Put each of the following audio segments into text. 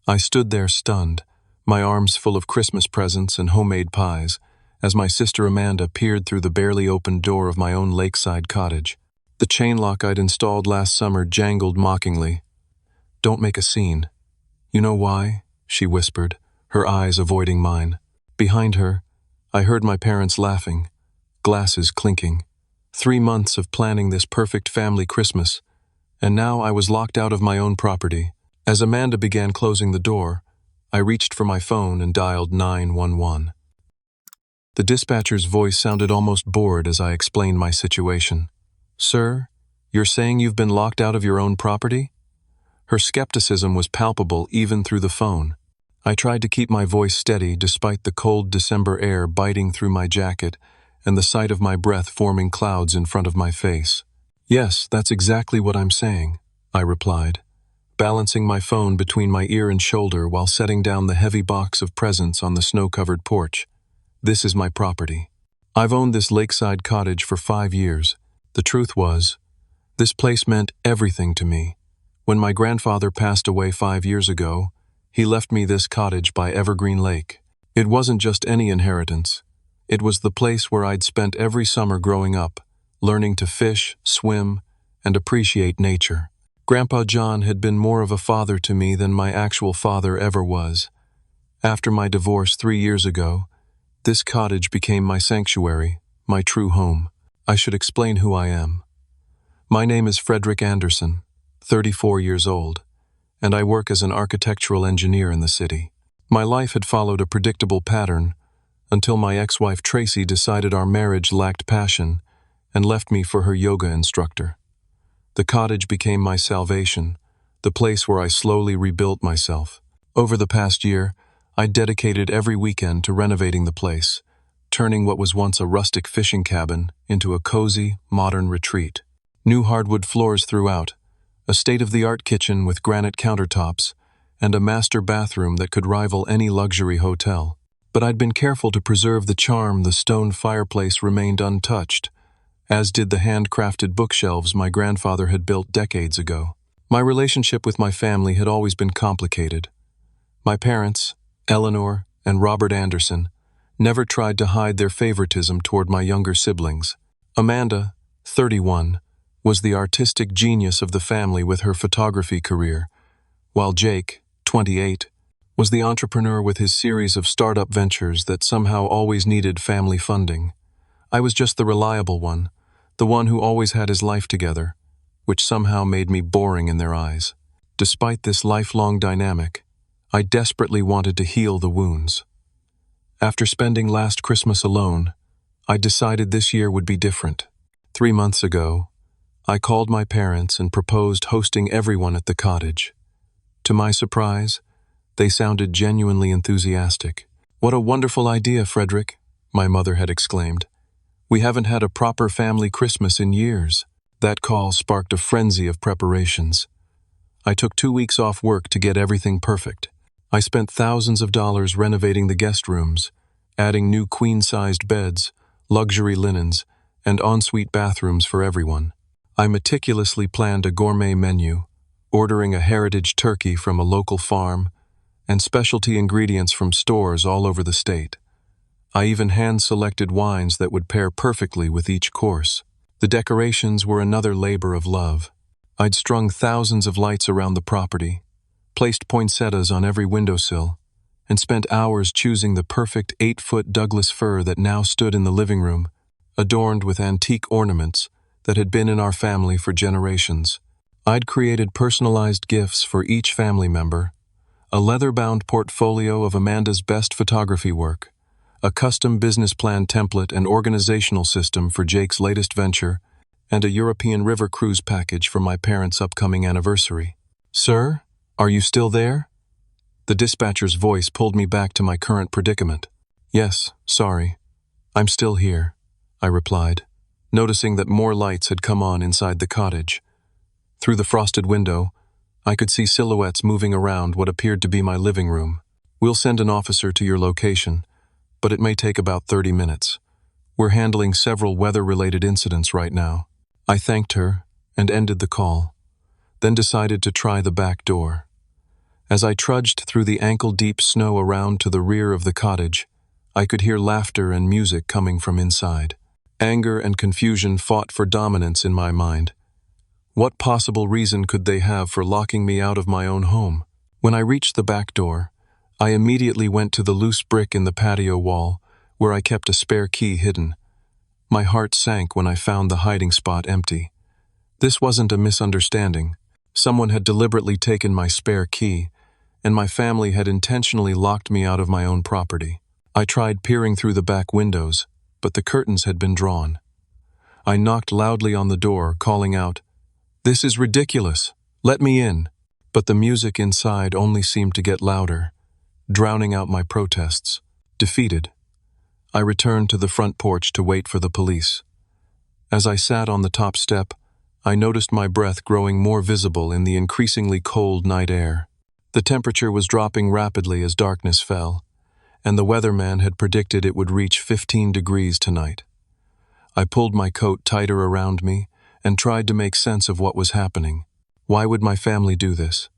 I stood there stunned, my arms full of Christmas presents and homemade pies, as my sister Amanda peered through the barely opened door of my own lakeside cottage. The chain lock I'd installed last summer jangled mockingly. "Don't make a scene." "You know why?" she whispered, her eyes avoiding mine. Behind her, I heard my parents laughing, glasses clinking. 3 months of planning this perfect family Christmas, and now I was locked out of my own property. As Amanda began closing the door, I reached for my phone and dialed 911. The dispatcher's voice sounded almost bored as I explained my situation. "Sir, you're saying you've been locked out of your own property?" Her skepticism was palpable even through the phone. I tried to keep my voice steady despite the cold December air biting through my jacket and the sight of my breath forming clouds in front of my face. "Yes, that's exactly what I'm saying," I replied, balancing my phone between my ear and shoulder while setting down the heavy box of presents on the snow-covered porch. "This is my property. I've owned this lakeside cottage for 5 years. The truth was, this place meant everything to me. When my grandfather passed away 5 years ago, he left me this cottage by Evergreen Lake. It wasn't just any inheritance. It was the place where I'd spent every summer growing up, learning to fish, swim, and appreciate nature. Grandpa John had been more of a father to me than my actual father ever was. After my divorce 3 years ago, this cottage became my sanctuary, my true home. I should explain who I am. My name is Frederick Anderson, 34 years old, and I work as an architectural engineer in the city. My life had followed a predictable pattern until my ex-wife Tracy decided our marriage lacked passion and left me for her yoga instructor. The cottage became my salvation, the place where I slowly rebuilt myself. Over the past year, I dedicated every weekend to renovating the place, turning what was once a rustic fishing cabin into a cozy, modern retreat. New hardwood floors throughout, a state-of-the-art kitchen with granite countertops, and a master bathroom that could rival any luxury hotel. But I'd been careful to preserve the charm. The stone fireplace remained untouched, as did the handcrafted bookshelves my grandfather had built decades ago. My relationship with my family had always been complicated. My parents, Eleanor and Robert Anderson, never tried to hide their favoritism toward my younger siblings. Amanda, 31, was the artistic genius of the family with her photography career, while Jake, 28, was the entrepreneur with his series of startup ventures that somehow always needed family funding. I was just the reliable one, the one who always had his life together, which somehow made me boring in their eyes. Despite this lifelong dynamic, I desperately wanted to heal the wounds. After spending last Christmas alone, I decided this year would be different. 3 months ago, I called my parents and proposed hosting everyone at the cottage. To my surprise, they sounded genuinely enthusiastic. "What a wonderful idea, Frederick," my mother had exclaimed. "We haven't had a proper family Christmas in years." That call sparked a frenzy of preparations. I took 2 weeks off work to get everything perfect. I spent thousands of dollars renovating the guest rooms, adding new queen-sized beds, luxury linens, and ensuite bathrooms for everyone. I meticulously planned a gourmet menu, ordering a heritage turkey from a local farm and specialty ingredients from stores all over the state. I even hand-selected wines that would pair perfectly with each course. The decorations were another labor of love. I'd strung thousands of lights around the property, placed poinsettias on every windowsill, and spent hours choosing the perfect 8-foot Douglas fir that now stood in the living room, adorned with antique ornaments that had been in our family for generations. I'd created personalized gifts for each family member, a leather-bound portfolio of Amanda's best photography work, a custom business plan template and organizational system for Jake's latest venture, and a European river cruise package for my parents' upcoming anniversary. "Sir, are you still there?" The dispatcher's voice pulled me back to my current predicament. "Yes, sorry. I'm still here," I replied, noticing that more lights had come on inside the cottage. Through the frosted window, I could see silhouettes moving around what appeared to be my living room. "We'll send an officer to your location, but it may take about 30 minutes. We're handling several weather-related incidents right now." I thanked her and ended the call, then decided to try the back door. As I trudged through the ankle-deep snow around to the rear of the cottage, I could hear laughter and music coming from inside. Anger and confusion fought for dominance in my mind. What possible reason could they have for locking me out of my own home? When I reached the back door, I immediately went to the loose brick in the patio wall, where I kept a spare key hidden. My heart sank when I found the hiding spot empty. This wasn't a misunderstanding. Someone had deliberately taken my spare key, and my family had intentionally locked me out of my own property. I tried peering through the back windows, but the curtains had been drawn. I knocked loudly on the door, calling out, "This is ridiculous! Let me in!" But the music inside only seemed to get louder, drowning out my protests. Defeated, I returned to the front porch to wait for the police. As I sat on the top step, I noticed my breath growing more visible in the increasingly cold night air. The temperature was dropping rapidly as darkness fell, and the weatherman had predicted it would reach 15 degrees tonight. I pulled my coat tighter around me and tried to make sense of what was happening. Why would my family do this?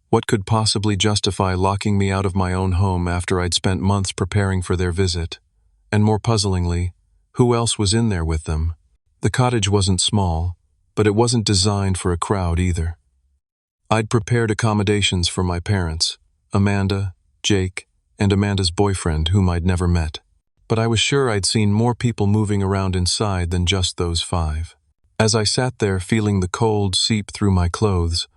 What could possibly justify locking me out of my own home after I'd spent months preparing for their visit? And more puzzlingly, who else was in there with them? The cottage wasn't small, but it wasn't designed for a crowd either. I'd prepared accommodations for my parents, Amanda, Jake, and Amanda's boyfriend, whom I'd never met. But I was sure I'd seen more people moving around inside than just those 5. As I sat there feeling the cold seep through my clothes,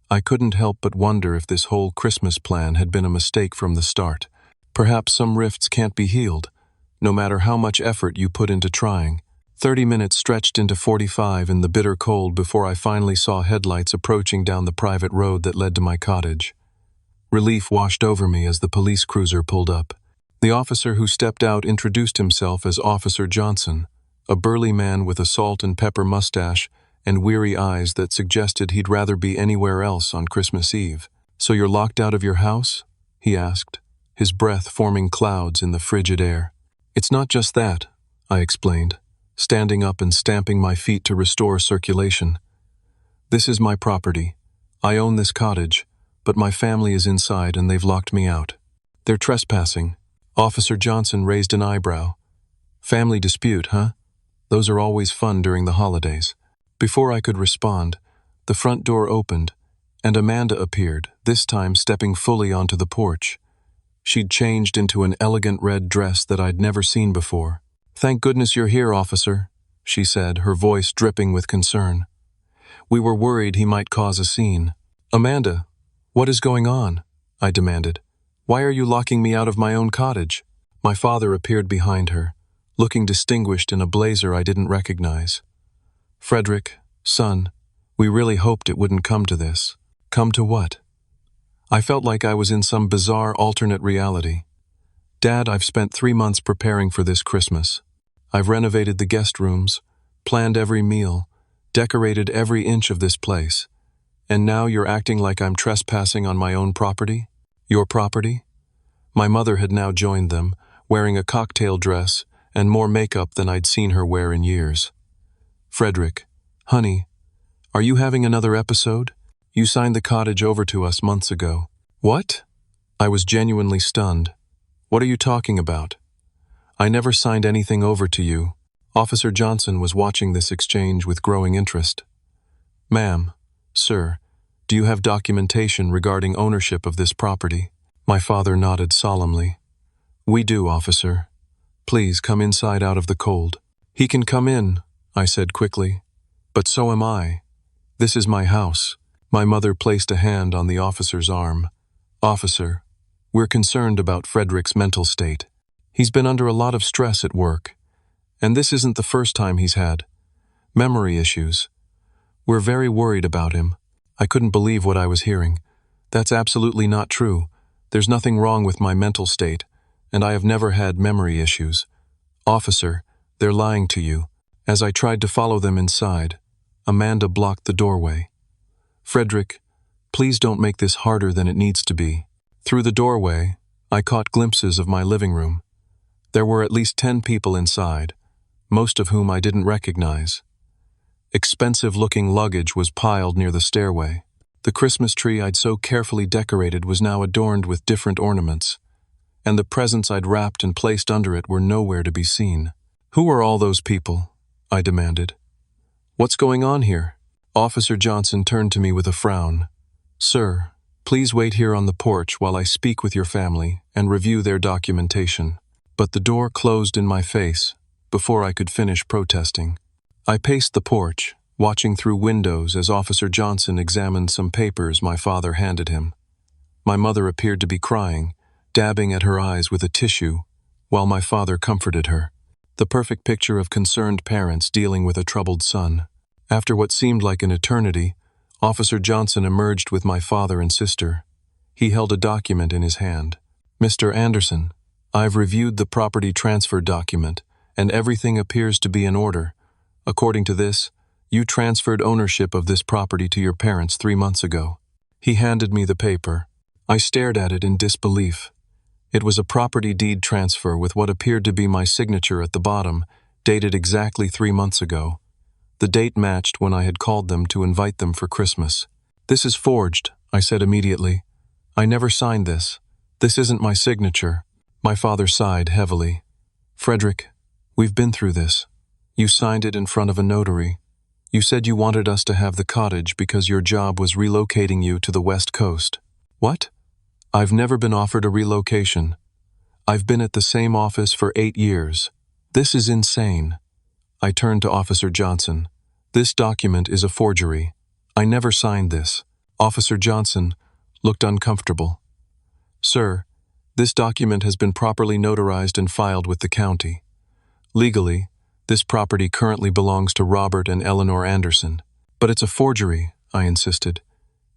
I couldn't help but wonder if this whole Christmas plan had been a mistake from the start. Perhaps some rifts can't be healed, no matter how much effort you put into trying. 30 minutes stretched into 45 in the bitter cold before I finally saw headlights approaching down the private road that led to my cottage. Relief washed over me as the police cruiser pulled up. The officer who stepped out introduced himself as Officer Johnson, a burly man with a salt and pepper mustache and weary eyes that suggested he'd rather be anywhere else on Christmas Eve. "So you're locked out of your house?" he asked, his breath forming clouds in the frigid air. "It's not just that," I explained, standing up and stamping my feet to restore circulation. "This is my property. I own this cottage, but my family is inside and they've locked me out. They're trespassing." Officer Johnson raised an eyebrow. "Family dispute, huh? Those are always fun during the holidays." Before I could respond, the front door opened, and Amanda appeared, this time stepping fully onto the porch. She'd changed into an elegant red dress that I'd never seen before. "Thank goodness you're here, officer," she said, her voice dripping with concern. "We were worried he might cause a scene." "Amanda, what is going on?" I demanded. "Why are you locking me out of my own cottage?" My father appeared behind her, looking distinguished in a blazer I didn't recognize. "Frederick, son, we really hoped it wouldn't come to this." "Come to what?" I felt like I was in some bizarre alternate reality. "Dad, I've spent 3 months preparing for this Christmas. I've renovated the guest rooms, planned every meal, decorated every inch of this place. And now you're acting like I'm trespassing on my own property?" "Your property?" My mother had now joined them, wearing a cocktail dress and more makeup than I'd seen her wear in years. "Frederick, honey, are you having another episode? You signed the cottage over to us months ago." "What?" I was genuinely stunned. "What are you talking about?" "I never signed anything over to you." Officer Johnson was watching this exchange with growing interest. "Ma'am, sir, do you have documentation regarding ownership of this property?" My father nodded solemnly. "We do, officer. Please come inside out of the cold." "He can come in," I said quickly. "But so am I. This is my house." My mother placed a hand on the officer's arm. "Officer, we're concerned about Frederick's mental state. He's been under a lot of stress at work, and this isn't the first time he's had memory issues. We're very worried about him." I couldn't believe what I was hearing. "That's absolutely not true. There's nothing wrong with my mental state, and I have never had memory issues." "Officer, they're lying to you." As I tried to follow them inside, Amanda blocked the doorway. "Frederick, please don't make this harder than it needs to be." Through the doorway, I caught glimpses of my living room. There were at least 10 people inside, most of whom I didn't recognize. Expensive-looking luggage was piled near the stairway. The Christmas tree I'd so carefully decorated was now adorned with different ornaments, and the presents I'd wrapped and placed under it were nowhere to be seen. "Who are all those people?" I demanded. "What's going on here?" Officer Johnson turned to me with a frown. "Sir, please wait here on the porch while I speak with your family and review their documentation." But the door closed in my face before I could finish protesting. I paced the porch, watching through windows as Officer Johnson examined some papers my father handed him. My mother appeared to be crying, dabbing at her eyes with a tissue, while my father comforted her. The perfect picture of concerned parents dealing with a troubled son. After what seemed like an eternity, Officer Johnson emerged with my father and sister. He held a document in his hand. "Mr. Anderson, I've reviewed the property transfer document, and everything appears to be in order. According to this, you transferred ownership of this property to your parents 3 months ago." He handed me the paper. I stared at it in disbelief. It was a property deed transfer with what appeared to be my signature at the bottom, dated exactly 3 months ago. The date matched when I had called them to invite them for Christmas. "This is forged," I said immediately. "I never signed this. This isn't my signature." My father sighed heavily. "Frederick, we've been through this. You signed it in front of a notary. You said you wanted us to have the cottage because your job was relocating you to the West Coast." "What?" "I've never been offered a relocation. I've been at the same office for 8 years. This is insane." I turned to Officer Johnson. "This document is a forgery. I never signed this." Officer Johnson looked uncomfortable. "Sir, this document has been properly notarized and filed with the county. Legally, this property currently belongs to Robert and Eleanor Anderson." "But it's a forgery," I insisted.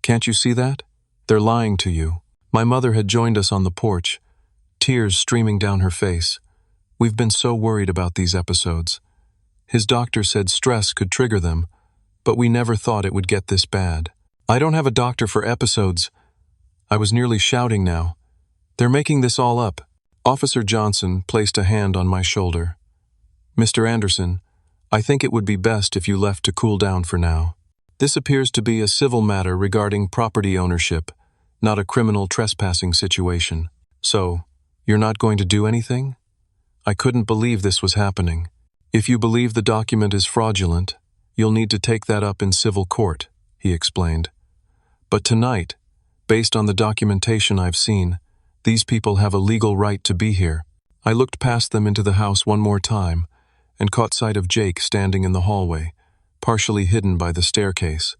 "Can't you see that? They're lying to you." My mother had joined us on the porch, tears streaming down her face. "We've been so worried about these episodes. His doctor said stress could trigger them, but we never thought it would get this bad." "I don't have a doctor for episodes." I was nearly shouting now. "They're making this all up." Officer Johnson placed a hand on my shoulder. "Mr. Anderson, I think it would be best if you left to cool down for now. This appears to be a civil matter regarding property ownership, not a criminal trespassing situation. So, you're not going to do anything?" I couldn't believe this was happening. "If you believe the document is fraudulent, you'll need to take that up in civil court," he explained. "But tonight, based on the documentation I've seen, these people have a legal right to be here." I looked past them into the house one more time and caught sight of Jake standing in the hallway, partially hidden by the staircase.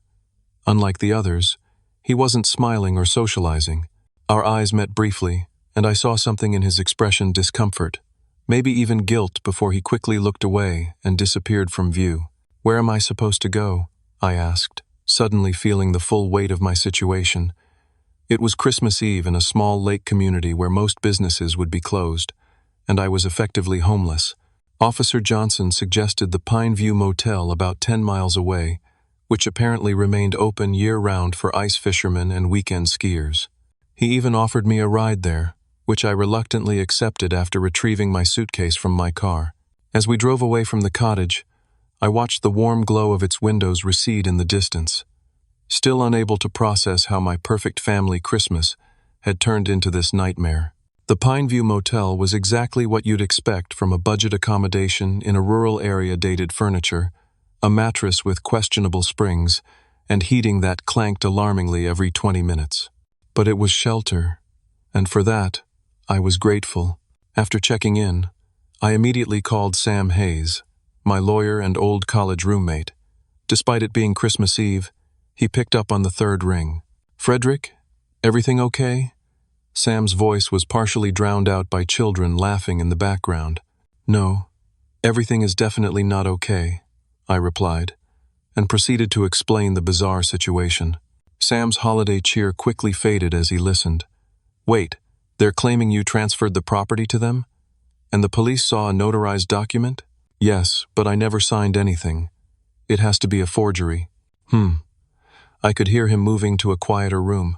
Unlike the others, he wasn't smiling or socializing. Our eyes met briefly, and I saw something in his expression: discomfort, maybe even guilt, before he quickly looked away and disappeared from view. "Where am I supposed to go?" I asked, suddenly feeling the full weight of my situation. It was Christmas Eve in a small lake community where most businesses would be closed, and I was effectively homeless. Officer Johnson suggested the Pine View Motel about 10 miles away, which apparently remained open year-round for ice fishermen and weekend skiers. He even offered me a ride there, which I reluctantly accepted after retrieving my suitcase from my car. As we drove away from the cottage, I watched the warm glow of its windows recede in the distance, still unable to process how my perfect family Christmas had turned into this nightmare. The Pineview Motel was exactly what you'd expect from a budget accommodation in a rural area. Dated furniture, a mattress with questionable springs, and heating that clanked alarmingly every 20 minutes. But it was shelter, and for that, I was grateful. After checking in, I immediately called Sam Hayes, my lawyer and old college roommate. Despite it being Christmas Eve, he picked up on the third ring. "Frederick, everything okay?" Sam's voice was partially drowned out by children laughing in the background. "No, everything is definitely not okay," I replied, and proceeded to explain the bizarre situation. Sam's holiday cheer quickly faded as he listened. "Wait, they're claiming you transferred the property to them? And the police saw a notarized document?" "Yes, but I never signed anything. It has to be a forgery." I could hear him moving to a quieter room.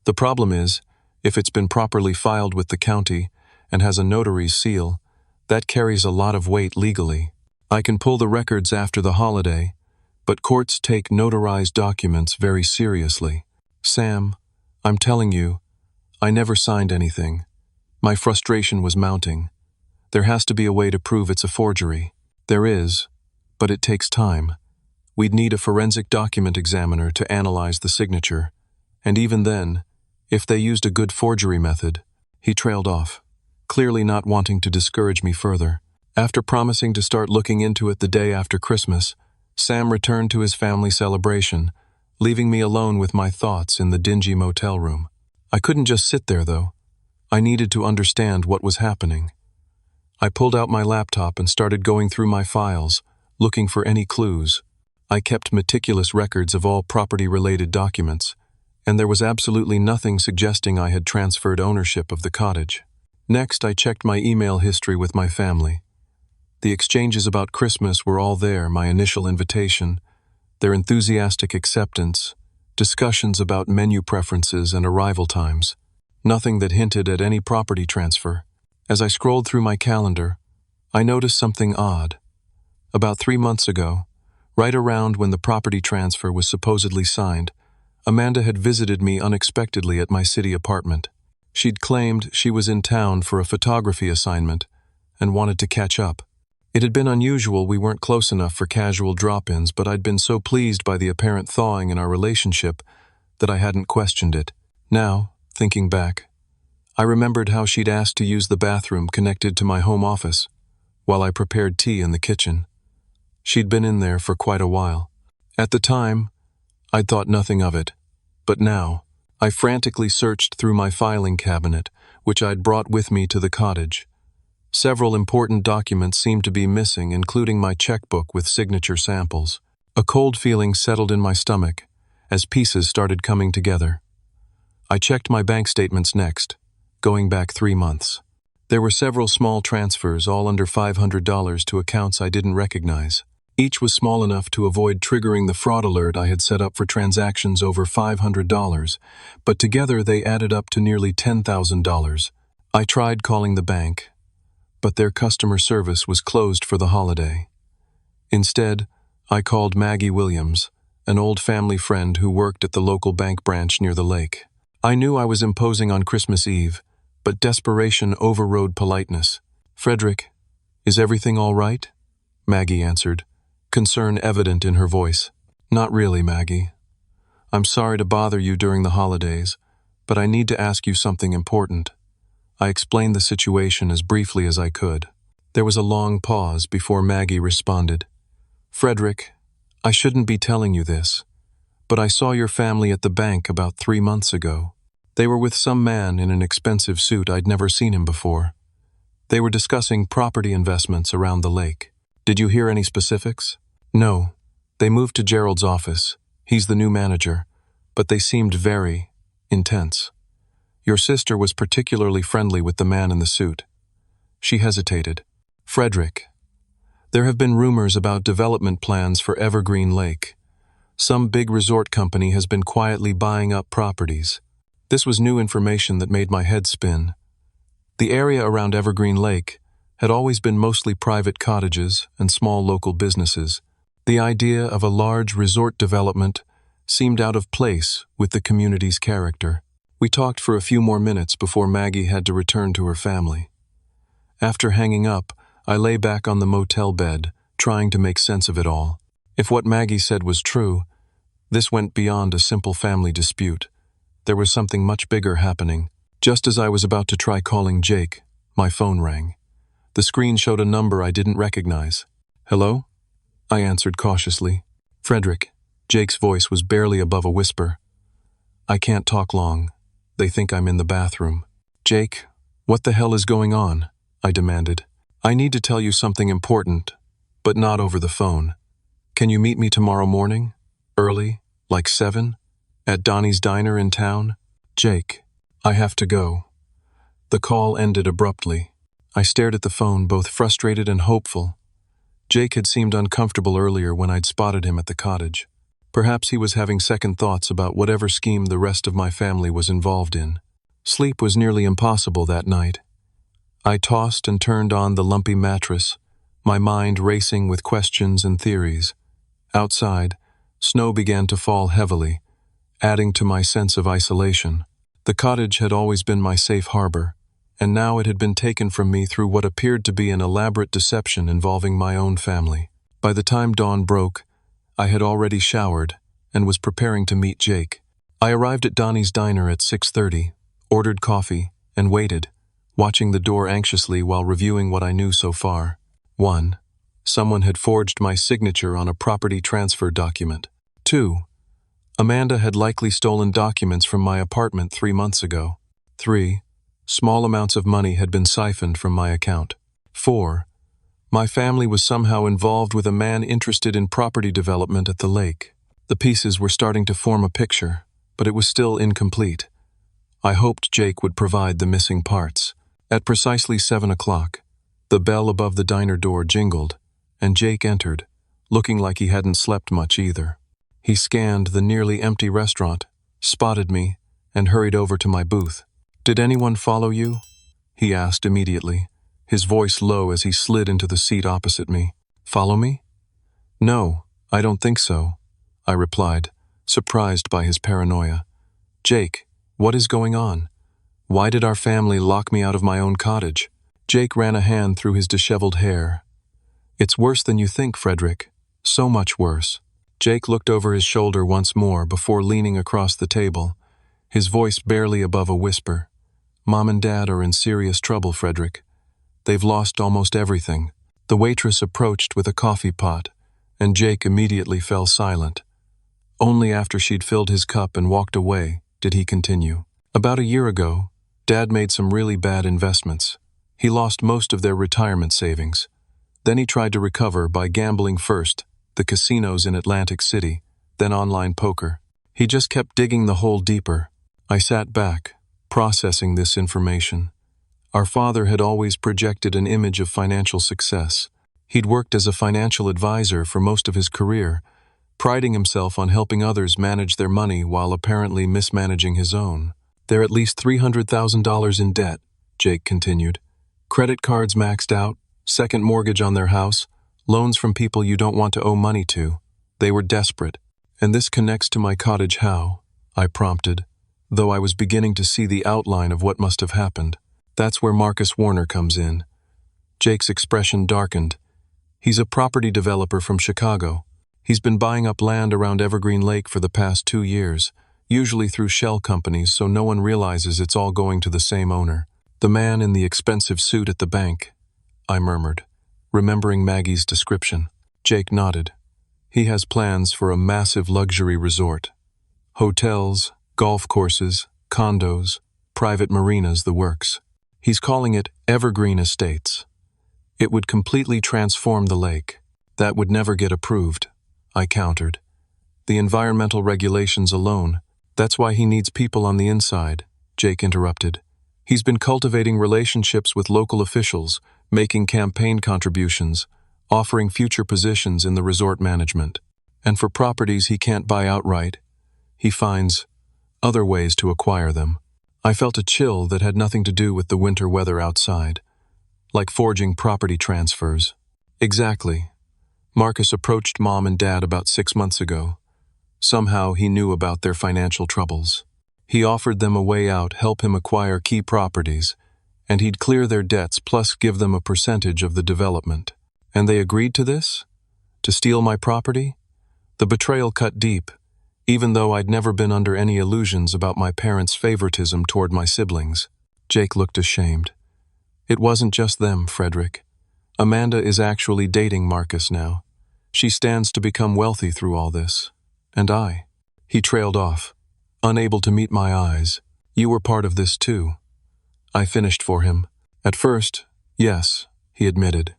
"The problem is, if it's been properly filed with the county and has a notary's seal, that carries a lot of weight legally. I can pull the records after the holiday, but courts take notarized documents very seriously." Sam, I'm telling you, I never signed anything. My frustration was mounting. There has to be a way to prove it's a forgery. There is, but it takes time. We'd need a forensic document examiner to analyze the signature. And even then, if they used a good forgery method, he trailed off, clearly not wanting to discourage me further. After promising to start looking into it the day after Christmas, Sam returned to his family celebration, leaving me alone with my thoughts in the dingy motel room. I couldn't just sit there, though. I needed to understand what was happening. I pulled out my laptop and started going through my files, looking for any clues. I kept meticulous records of all property-related documents, and there was absolutely nothing suggesting I had transferred ownership of the cottage. Next, I checked my email history with my family. The exchanges about Christmas were all there: my initial invitation, their enthusiastic acceptance, discussions about menu preferences and arrival times. Nothing that hinted at any property transfer. As I scrolled through my calendar, I noticed something odd. About 3 months ago, right around when the property transfer was supposedly signed, Amanda had visited me unexpectedly at my city apartment. She'd claimed she was in town for a photography assignment and wanted to catch up. It had been unusual we weren't close enough for casual drop-ins, but I'd been so pleased by the apparent thawing in our relationship that I hadn't questioned it. Now, thinking back, I remembered how she'd asked to use the bathroom connected to my home office while I prepared tea in the kitchen. She'd been in there for quite a while. At the time, I'd thought nothing of it, but now, I frantically searched through my filing cabinet, which I'd brought with me to the cottage. Several important documents seemed to be missing, including my checkbook with signature samples. A cold feeling settled in my stomach as pieces started coming together. I checked my bank statements next, going back 3 months. There were several small transfers, all under $500, to accounts I didn't recognize. Each was small enough to avoid triggering the fraud alert I had set up for transactions over $500, but together they added up to nearly $10,000. I tried calling the bank, but their customer service was closed for the holiday. Instead, I called Maggie Williams, an old family friend who worked at the local bank branch near the lake. I knew I was imposing on Christmas Eve, but desperation overrode politeness. "Frederick, is everything all right?" Maggie answered, concern evident in her voice. "Not really, Maggie. I'm sorry to bother you during the holidays, but I need to ask you something important." I explained the situation as briefly as I could. There was a long pause before Maggie responded. "Frederick, I shouldn't be telling you this, but I saw your family at the bank about 3 months ago. They were with some man in an expensive suit. I'd never seen him before. They were discussing property investments around the lake. Did you hear any specifics?" "No. They moved to Gerald's office. He's the new manager, but they seemed very intense. Your sister was particularly friendly with the man in the suit." She hesitated. "Frederick, there have been rumors about development plans for Evergreen Lake. Some big resort company has been quietly buying up properties." This was new information that made my head spin. The area around Evergreen Lake had always been mostly private cottages and small local businesses. The idea of a large resort development seemed out of place with the community's character. We talked for a few more minutes before Maggie had to return to her family. After hanging up, I lay back on the motel bed, trying to make sense of it all. If what Maggie said was true, this went beyond a simple family dispute. There was something much bigger happening. Just as I was about to try calling Jake, my phone rang. The screen showed a number I didn't recognize. "Hello?" I answered cautiously. "Frederick." Jake's voice was barely above a whisper. "I can't talk long. They think I'm in the bathroom." "Jake, what the hell is going on?" I demanded. "I need to tell you something important, but not over the phone. Can you meet me tomorrow morning? Early, like 7? At Donnie's Diner in town?" "Jake, I have to go." The call ended abruptly. I stared at the phone, both frustrated and hopeful. Jake had seemed uncomfortable earlier when I'd spotted him at the cottage. Perhaps he was having second thoughts about whatever scheme the rest of my family was involved in. Sleep was nearly impossible that night. I tossed and turned on the lumpy mattress, my mind racing with questions and theories. Outside, snow began to fall heavily, adding to my sense of isolation. The cottage had always been my safe harbor, and now it had been taken from me through what appeared to be an elaborate deception involving my own family. By the time dawn broke, I had already showered and was preparing to meet Jake. I arrived at Donnie's diner at 6:30, ordered coffee, and waited, watching the door anxiously while reviewing what I knew so far. 1. Someone had forged my signature on a property transfer document. 2. Amanda had likely stolen documents from my apartment 3 months ago. 3. Small amounts of money had been siphoned from my account. 4. My family was somehow involved with a man interested in property development at the lake. The pieces were starting to form a picture, but it was still incomplete. I hoped Jake would provide the missing parts. At precisely 7 o'clock, the bell above the diner door jingled, and Jake entered, looking like he hadn't slept much either. He scanned the nearly empty restaurant, spotted me, and hurried over to my booth. "Did anyone follow you?" he asked immediately, his voice low as he slid into the seat opposite me. "Follow me?" "No, I don't think so," I replied, surprised by his paranoia. "Jake, what is going on? Why did our family lock me out of my own cottage?" Jake ran a hand through his disheveled hair. "It's worse than you think, Frederick. So much worse." Jake looked over his shoulder once more before leaning across the table, his voice barely above a whisper. "Mom and Dad are in serious trouble, Frederick. They've lost almost everything." The waitress approached with a coffee pot, and Jake immediately fell silent. Only after she'd filled his cup and walked away did he continue. "About a year ago, Dad made some really bad investments. He lost most of their retirement savings. Then he tried to recover by gambling first, the casinos in Atlantic City, then online poker. He just kept digging the hole deeper." I sat back, processing this information. Our father had always projected an image of financial success. He'd worked as a financial advisor for most of his career, priding himself on helping others manage their money while apparently mismanaging his own. "They're at least $300,000 in debt," Jake continued. "Credit cards maxed out, second mortgage on their house, loans from people you don't want to owe money to. They were desperate." "And this connects to my cottage how?" I prompted, though I was beginning to see the outline of what must have happened. "That's where Marcus Warner comes in." Jake's expression darkened. "He's a property developer from Chicago. He's been buying up land around Evergreen Lake for the past 2 years, usually through shell companies so no one realizes it's all going to the same owner." "The man in the expensive suit at the bank," I murmured, remembering Maggie's description. Jake nodded. "He has plans for a massive luxury resort. Hotels, golf courses, condos, private marinas, the works. He's calling it Evergreen Estates. It would completely transform the lake." "That would never get approved," I countered. "The environmental regulations alone. That's why he needs people on the inside," Jake interrupted. "He's been cultivating relationships with local officials, making campaign contributions, offering future positions in the resort management. And for properties he can't buy outright, he finds other ways to acquire them." I felt a chill that had nothing to do with the winter weather outside, like forging property transfers. "Exactly. Marcus approached Mom and Dad about 6 months ago. Somehow he knew about their financial troubles. He offered them a way out, help him acquire key properties, and he'd clear their debts plus give them a percentage of the development. And they agreed to this? To steal my property? The betrayal cut deep, even though I'd never been under any illusions about my parents' favoritism toward my siblings." Jake looked ashamed. "It wasn't just them, Frederick. Amanda is actually dating Marcus now. She stands to become wealthy through all this. And I." He trailed off, unable to meet my eyes. "You were part of this too." I finished for him. "At first, yes," he admitted.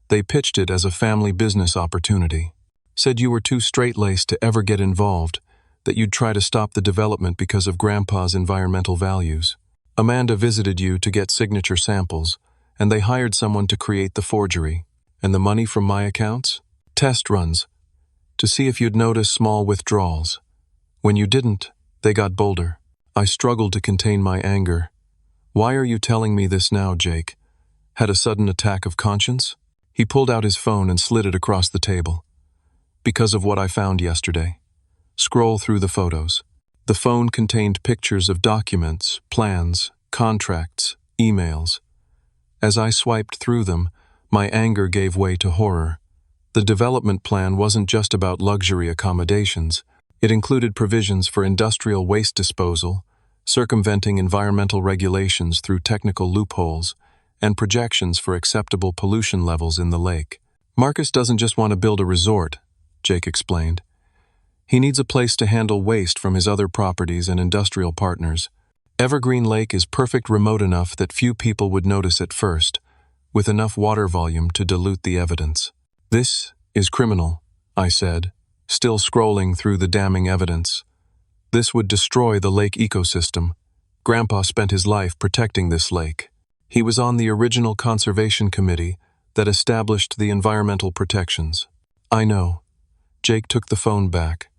"They pitched it as a family business opportunity. Said you were too straight-laced to ever get involved, that you'd try to stop the development because of Grandpa's environmental values. Amanda visited you to get signature samples, and they hired someone to create the forgery. And the money from my accounts? Test runs, to see if you'd notice small withdrawals. When you didn't, they got bolder." I struggled to contain my anger. "Why are you telling me this now, Jake? Had a sudden attack of conscience?" He pulled out his phone and slid it across the table. "Because of what I found yesterday. Scroll through the photos. The phone contained pictures of documents, plans, contracts, emails. As I swiped through them, my anger gave way to horror. The development plan wasn't just about luxury accommodations. It included provisions for industrial waste disposal, circumventing environmental regulations through technical loopholes, and projections for acceptable pollution levels in the lake. Marcus doesn't just want to build a resort, Jake explained. He needs a place to handle waste from his other properties and industrial partners. Evergreen Lake is perfect remote enough that few people would notice at first, with enough water volume to dilute the evidence. This is criminal, I said, still scrolling through the damning evidence. This would destroy the lake ecosystem. Grandpa spent his life protecting this lake. He was on the original conservation committee that established the environmental protections. I know. Jake took the phone back.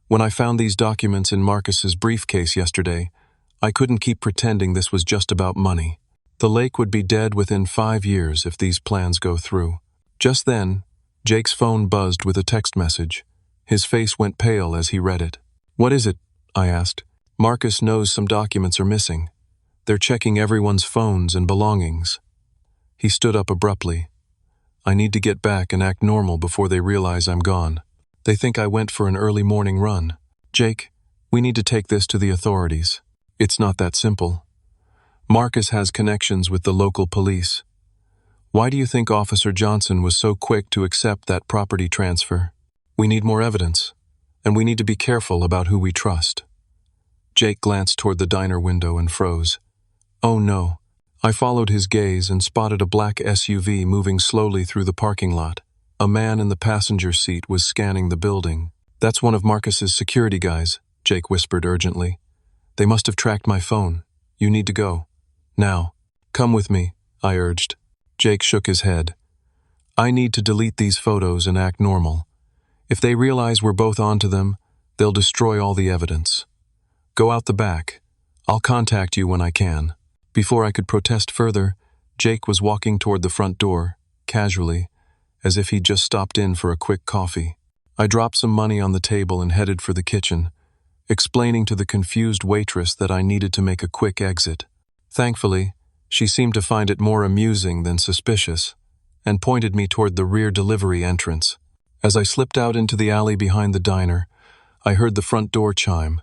When I found these documents in Marcus's briefcase yesterday, I couldn't keep pretending this was just about money. The lake would be dead within 5 years if these plans go through. Just then, Jake's phone buzzed with a text message. His face went pale as he read it. "What is it?" I asked. "Marcus knows some documents are missing. They're checking everyone's phones and belongings." He stood up abruptly. "I need to get back and act normal before they realize I'm gone. They think I went for an early morning run. Jake, we need to take this to the authorities. It's not that simple. Marcus has connections with the local police. Why do you think Officer Johnson was so quick to accept that property transfer? We need more evidence, and we need to be careful about who we trust." Jake glanced toward the diner window and froze. "Oh no." I followed his gaze and spotted a black SUV moving slowly through the parking lot. A man in the passenger seat was scanning the building. "That's one of Marcus's security guys," Jake whispered urgently. "They must have tracked my phone. You need to go. Now. Come with me," I urged. Jake shook his head. "I need to delete these photos and act normal. If they realize we're both onto them, they'll destroy all the evidence. Go out the back. I'll contact you when I can." Before I could protest further, Jake was walking toward the front door, casually, as if he'd just stopped in for a quick coffee. I dropped some money on the table and headed for the kitchen, explaining to the confused waitress that I needed to make a quick exit. Thankfully, she seemed to find it more amusing than suspicious, and pointed me toward the rear delivery entrance. As I slipped out into the alley behind the diner, I heard the front door chime.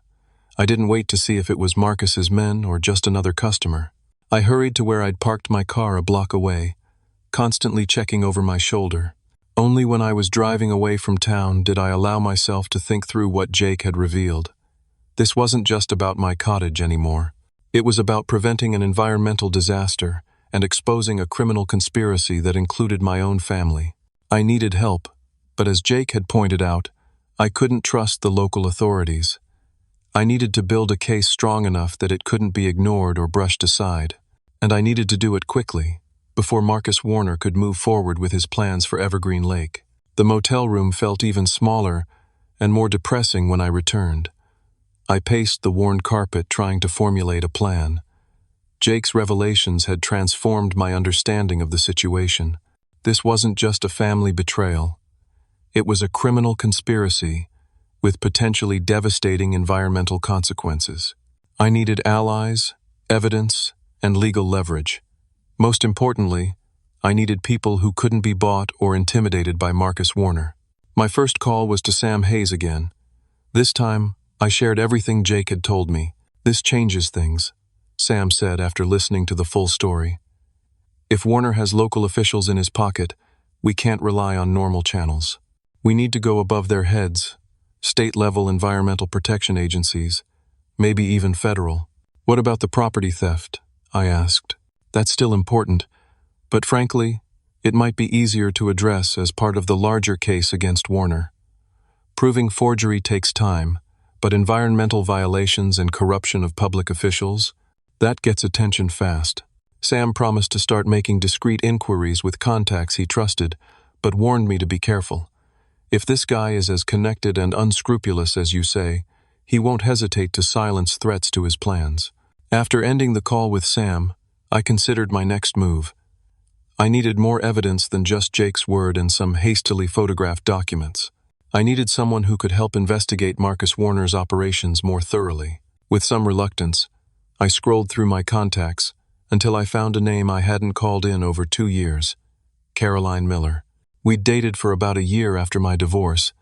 I didn't wait to see if it was Marcus's men or just another customer. I hurried to where I'd parked my car a block away, constantly checking over my shoulder. Only when I was driving away from town did I allow myself to think through what Jake had revealed. This wasn't just about my cottage anymore. It was about preventing an environmental disaster and exposing a criminal conspiracy that included my own family. I needed help, but as Jake had pointed out, I couldn't trust the local authorities. I needed to build a case strong enough that it couldn't be ignored or brushed aside, and I needed to do it quickly, before Marcus Warner could move forward with his plans for Evergreen Lake. The motel room felt even smaller and more depressing when I returned. I paced the worn carpet trying to formulate a plan. Jake's revelations had transformed my understanding of the situation. This wasn't just a family betrayal. It was a criminal conspiracy with potentially devastating environmental consequences. I needed allies, evidence, and legal leverage. Most importantly, I needed people who couldn't be bought or intimidated by Marcus Warner. My first call was to Sam Hayes again. This time, I shared everything Jake had told me. "This changes things," Sam said after listening to the full story. "If Warner has local officials in his pocket, we can't rely on normal channels. We need to go above their heads, state-level environmental protection agencies, maybe even federal." "What about the property theft?" I asked. "That's still important, but frankly, it might be easier to address as part of the larger case against Warner. Proving forgery takes time, but environmental violations and corruption of public officials, that gets attention fast." Sam promised to start making discreet inquiries with contacts he trusted, but warned me to be careful. "If this guy is as connected and unscrupulous as you say, he won't hesitate to silence threats to his plans." After ending the call with Sam, I considered my next move. I needed more evidence than just Jake's word and some hastily photographed documents. I needed someone who could help investigate Marcus Warner's operations more thoroughly. With some reluctance, I scrolled through my contacts until I found a name I hadn't called in over 2 years: Caroline Miller. We'd dated for about a year after my divorce,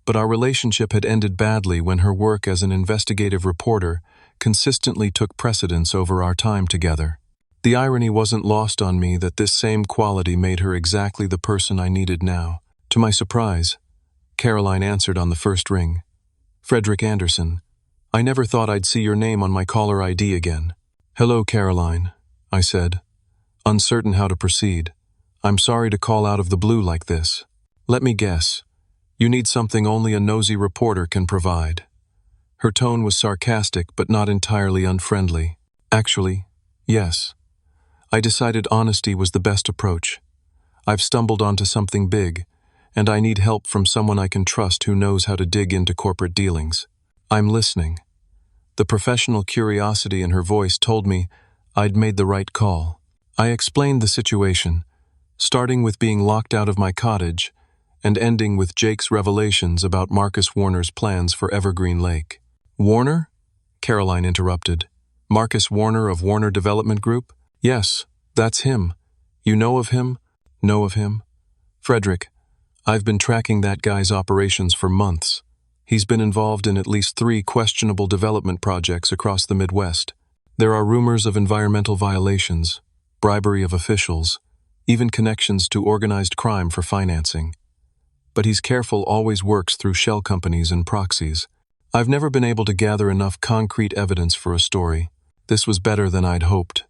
but our relationship had ended badly when her work as an investigative reporter consistently took precedence over our time together. The irony wasn't lost on me that this same quality made her exactly the person I needed now. To my surprise, Caroline answered on the first ring. "Frederick Anderson. I never thought I'd see your name on my caller ID again." "Hello, Caroline," I said, uncertain how to proceed. "I'm sorry to call out of the blue like this. Let me guess. You need something only a nosy reporter can provide." Her tone was sarcastic but not entirely unfriendly. "Actually, yes. I decided honesty was the best approach. I've stumbled onto something big, and I need help from someone I can trust who knows how to dig into corporate dealings. I'm listening." The professional curiosity in her voice told me I'd made the right call. I explained the situation, starting with being locked out of my cottage and ending with Jake's revelations about Marcus Warner's plans for Evergreen Lake. "Warner?" Caroline interrupted. "Marcus Warner of Warner Development Group?" "Yes, that's him. You know of him?" "Know of him?" "Frederick, I've been tracking that guy's operations for months. He's been involved in at least 3 questionable development projects across the Midwest. There are rumors of environmental violations, bribery of officials, even connections to organized crime for financing. But he's careful, always works through shell companies and proxies. I've never been able to gather enough concrete evidence for a story. This was better than I'd hoped.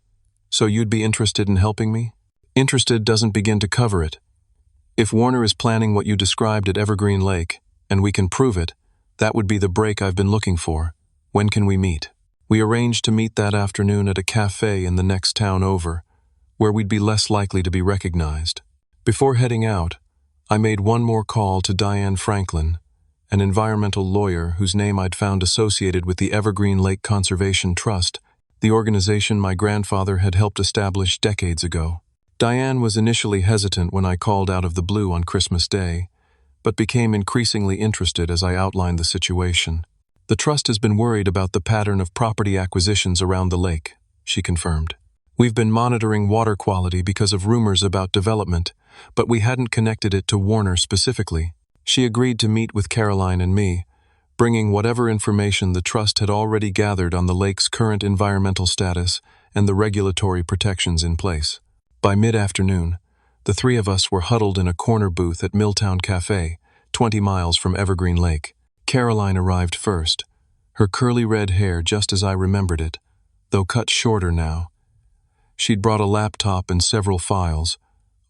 So you'd be interested in helping me?" "Interested doesn't begin to cover it. If Warner is planning what you described at Evergreen Lake, and we can prove it, that would be the break I've been looking for. When can we meet?" We arranged to meet that afternoon at a cafe in the next town over, where we'd be less likely to be recognized. Before heading out, I made one more call to Diane Franklin, an environmental lawyer whose name I'd found associated with the Evergreen Lake Conservation Trust, the organization my grandfather had helped establish decades ago. Diane was initially hesitant when I called out of the blue on Christmas Day, but became increasingly interested as I outlined the situation. "The trust has been worried about the pattern of property acquisitions around the lake," she confirmed. "We've been monitoring water quality because of rumors about development, but we hadn't connected it to Warner specifically." She agreed to meet with Caroline and me, bringing whatever information the trust had already gathered on the lake's current environmental status and the regulatory protections in place. By mid-afternoon, the 3 of us were huddled in a corner booth at Milltown Cafe, 20 miles from Evergreen Lake. Caroline arrived first, her curly red hair just as I remembered it, though cut shorter now. She'd brought a laptop and several files,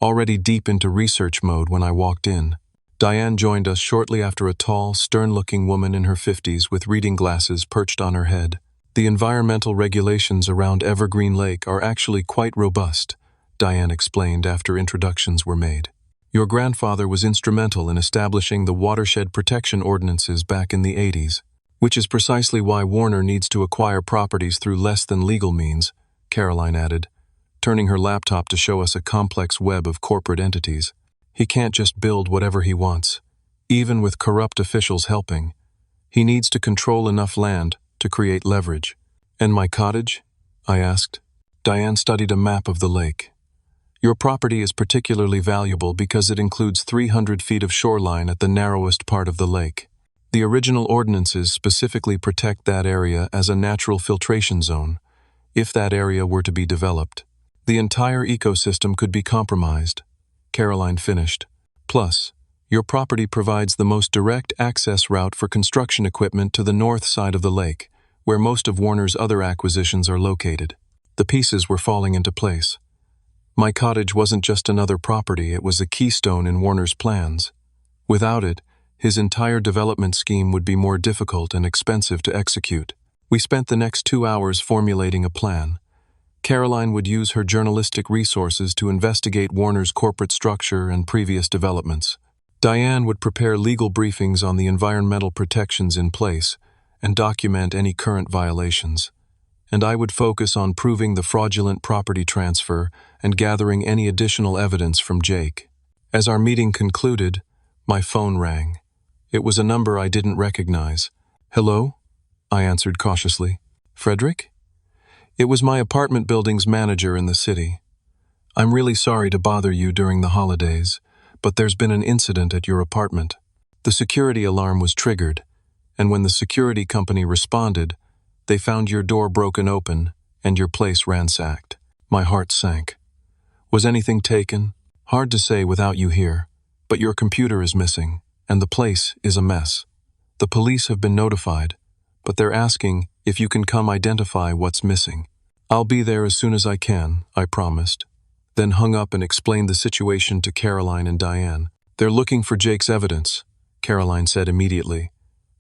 already deep into research mode when I walked in. Diane joined us shortly after, a tall, stern-looking woman in her 50s with reading glasses perched on her head. "The environmental regulations around Evergreen Lake are actually quite robust," Diane explained after introductions were made. "Your grandfather was instrumental in establishing the watershed protection ordinances back in the 80s, which is precisely why Warner needs to acquire properties through less than legal means," Caroline added, turning her laptop to show us a complex web of corporate entities. "He can't just build whatever he wants, even with corrupt officials helping. He needs to control enough land to create leverage." "And my cottage?" I asked. Diane studied a map of the lake. "Your property is particularly valuable because it includes 300 feet of shoreline at the narrowest part of the lake. The original ordinances specifically protect that area as a natural filtration zone, if that area were to be developed. The entire ecosystem could be compromised," Caroline finished. "Plus, your property provides the most direct access route for construction equipment to the north side of the lake, where most of Warner's other acquisitions are located." The pieces were falling into place. My cottage wasn't just another property, it was a keystone in Warner's plans. Without it, his entire development scheme would be more difficult and expensive to execute. We spent the next 2 hours formulating a plan. Caroline would use her journalistic resources to investigate Warner's corporate structure and previous developments. Diane would prepare legal briefings on the environmental protections in place and document any current violations. And I would focus on proving the fraudulent property transfer and gathering any additional evidence from Jake. As our meeting concluded, my phone rang. It was a number I didn't recognize. "Hello?" I answered cautiously. Frederick? It was my apartment building's manager in the city. I'm really sorry to bother you during the holidays, but there's been an incident at your apartment. The security alarm was triggered, and when the security company responded, they found your door broken open and your place ransacked. My heart sank. Was anything taken? Hard to say without you here, but your computer is missing, and the place is a mess. The police have been notified, but they're asking if you can come identify what's missing. I'll be there as soon as I can, I promised, then hung up and explained the situation to Caroline and Diane. They're looking for Jake's evidence, Caroline said immediately,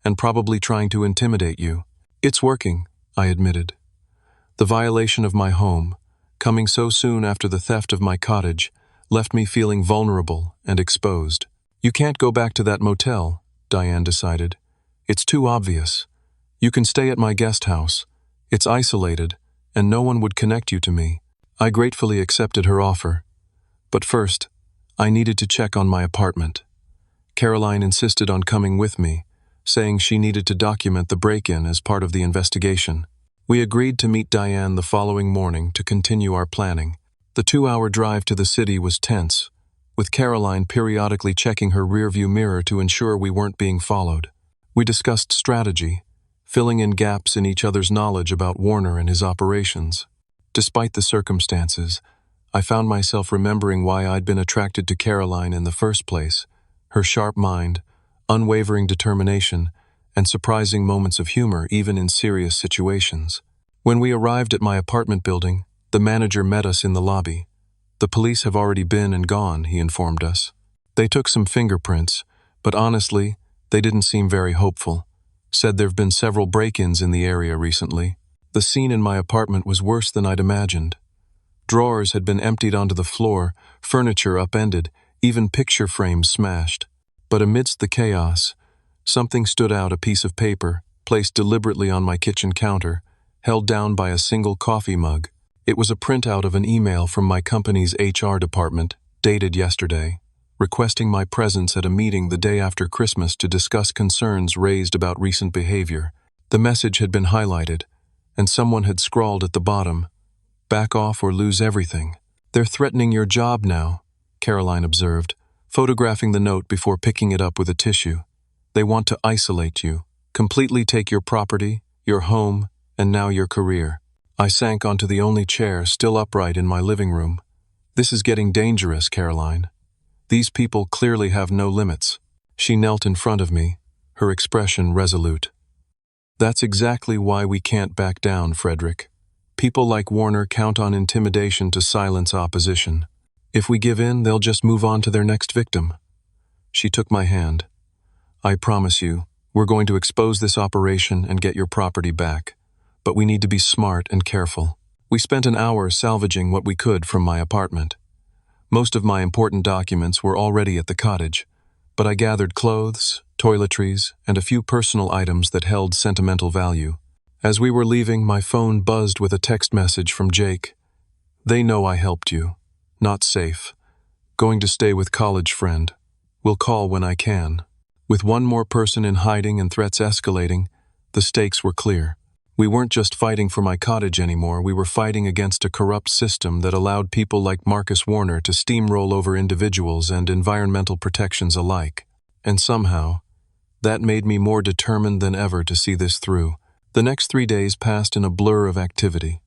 and probably trying to intimidate you. It's working, I admitted. The violation of my home, coming so soon after the theft of my cottage, left me feeling vulnerable and exposed. You can't go back to that motel, Diane decided. It's too obvious. You can stay at my guest house. It's isolated, and no one would connect you to me. I gratefully accepted her offer. But first, I needed to check on my apartment. Caroline insisted on coming with me, saying she needed to document the break-in as part of the investigation. We agreed to meet Diane the following morning to continue our planning. The 2-hour drive to the city was tense, with Caroline periodically checking her rearview mirror to ensure we weren't being followed. We discussed strategy, filling in gaps in each other's knowledge about Warner and his operations. Despite the circumstances, I found myself remembering why I'd been attracted to Caroline in the first place: her sharp mind, unwavering determination, and surprising moments of humor even in serious situations. When we arrived at my apartment building, the manager met us in the lobby. The police have already been and gone, he informed us. They took some fingerprints, but honestly, they didn't seem very hopeful. Said there've been several break-ins in the area recently. The scene in my apartment was worse than I'd imagined. Drawers had been emptied onto the floor, furniture upended, even picture frames smashed. But amidst the chaos, something stood out: a piece of paper, placed deliberately on my kitchen counter, held down by a single coffee mug. It was a printout of an email from my company's HR department, dated yesterday, requesting my presence at a meeting the day after Christmas to discuss concerns raised about recent behavior. The message had been highlighted, and someone had scrawled at the bottom, "Back off or lose everything." "They're threatening your job now," Caroline observed, photographing the note before picking it up with a tissue. "They want to isolate you, completely take your property, your home, and now your career." I sank onto the only chair still upright in my living room. "This is getting dangerous, Caroline. These people clearly have no limits." She knelt in front of me, her expression resolute. "That's exactly why we can't back down, Frederick. People like Warner count on intimidation to silence opposition. If we give in, they'll just move on to their next victim." She took my hand. "I promise you, we're going to expose this operation and get your property back. But we need to be smart and careful." We spent an hour salvaging what we could from my apartment. Most of my important documents were already at the cottage, but I gathered clothes, toiletries, and a few personal items that held sentimental value. As we were leaving, my phone buzzed with a text message from Jake. "They know I helped you. Not safe. Going to stay with college friend. Will call when I can." With one more person in hiding and threats escalating, the stakes were clear. We weren't just fighting for my cottage anymore, we were fighting against a corrupt system that allowed people like Marcus Warner to steamroll over individuals and environmental protections alike. And somehow, that made me more determined than ever to see this through. The next 3 days passed in a blur of activity.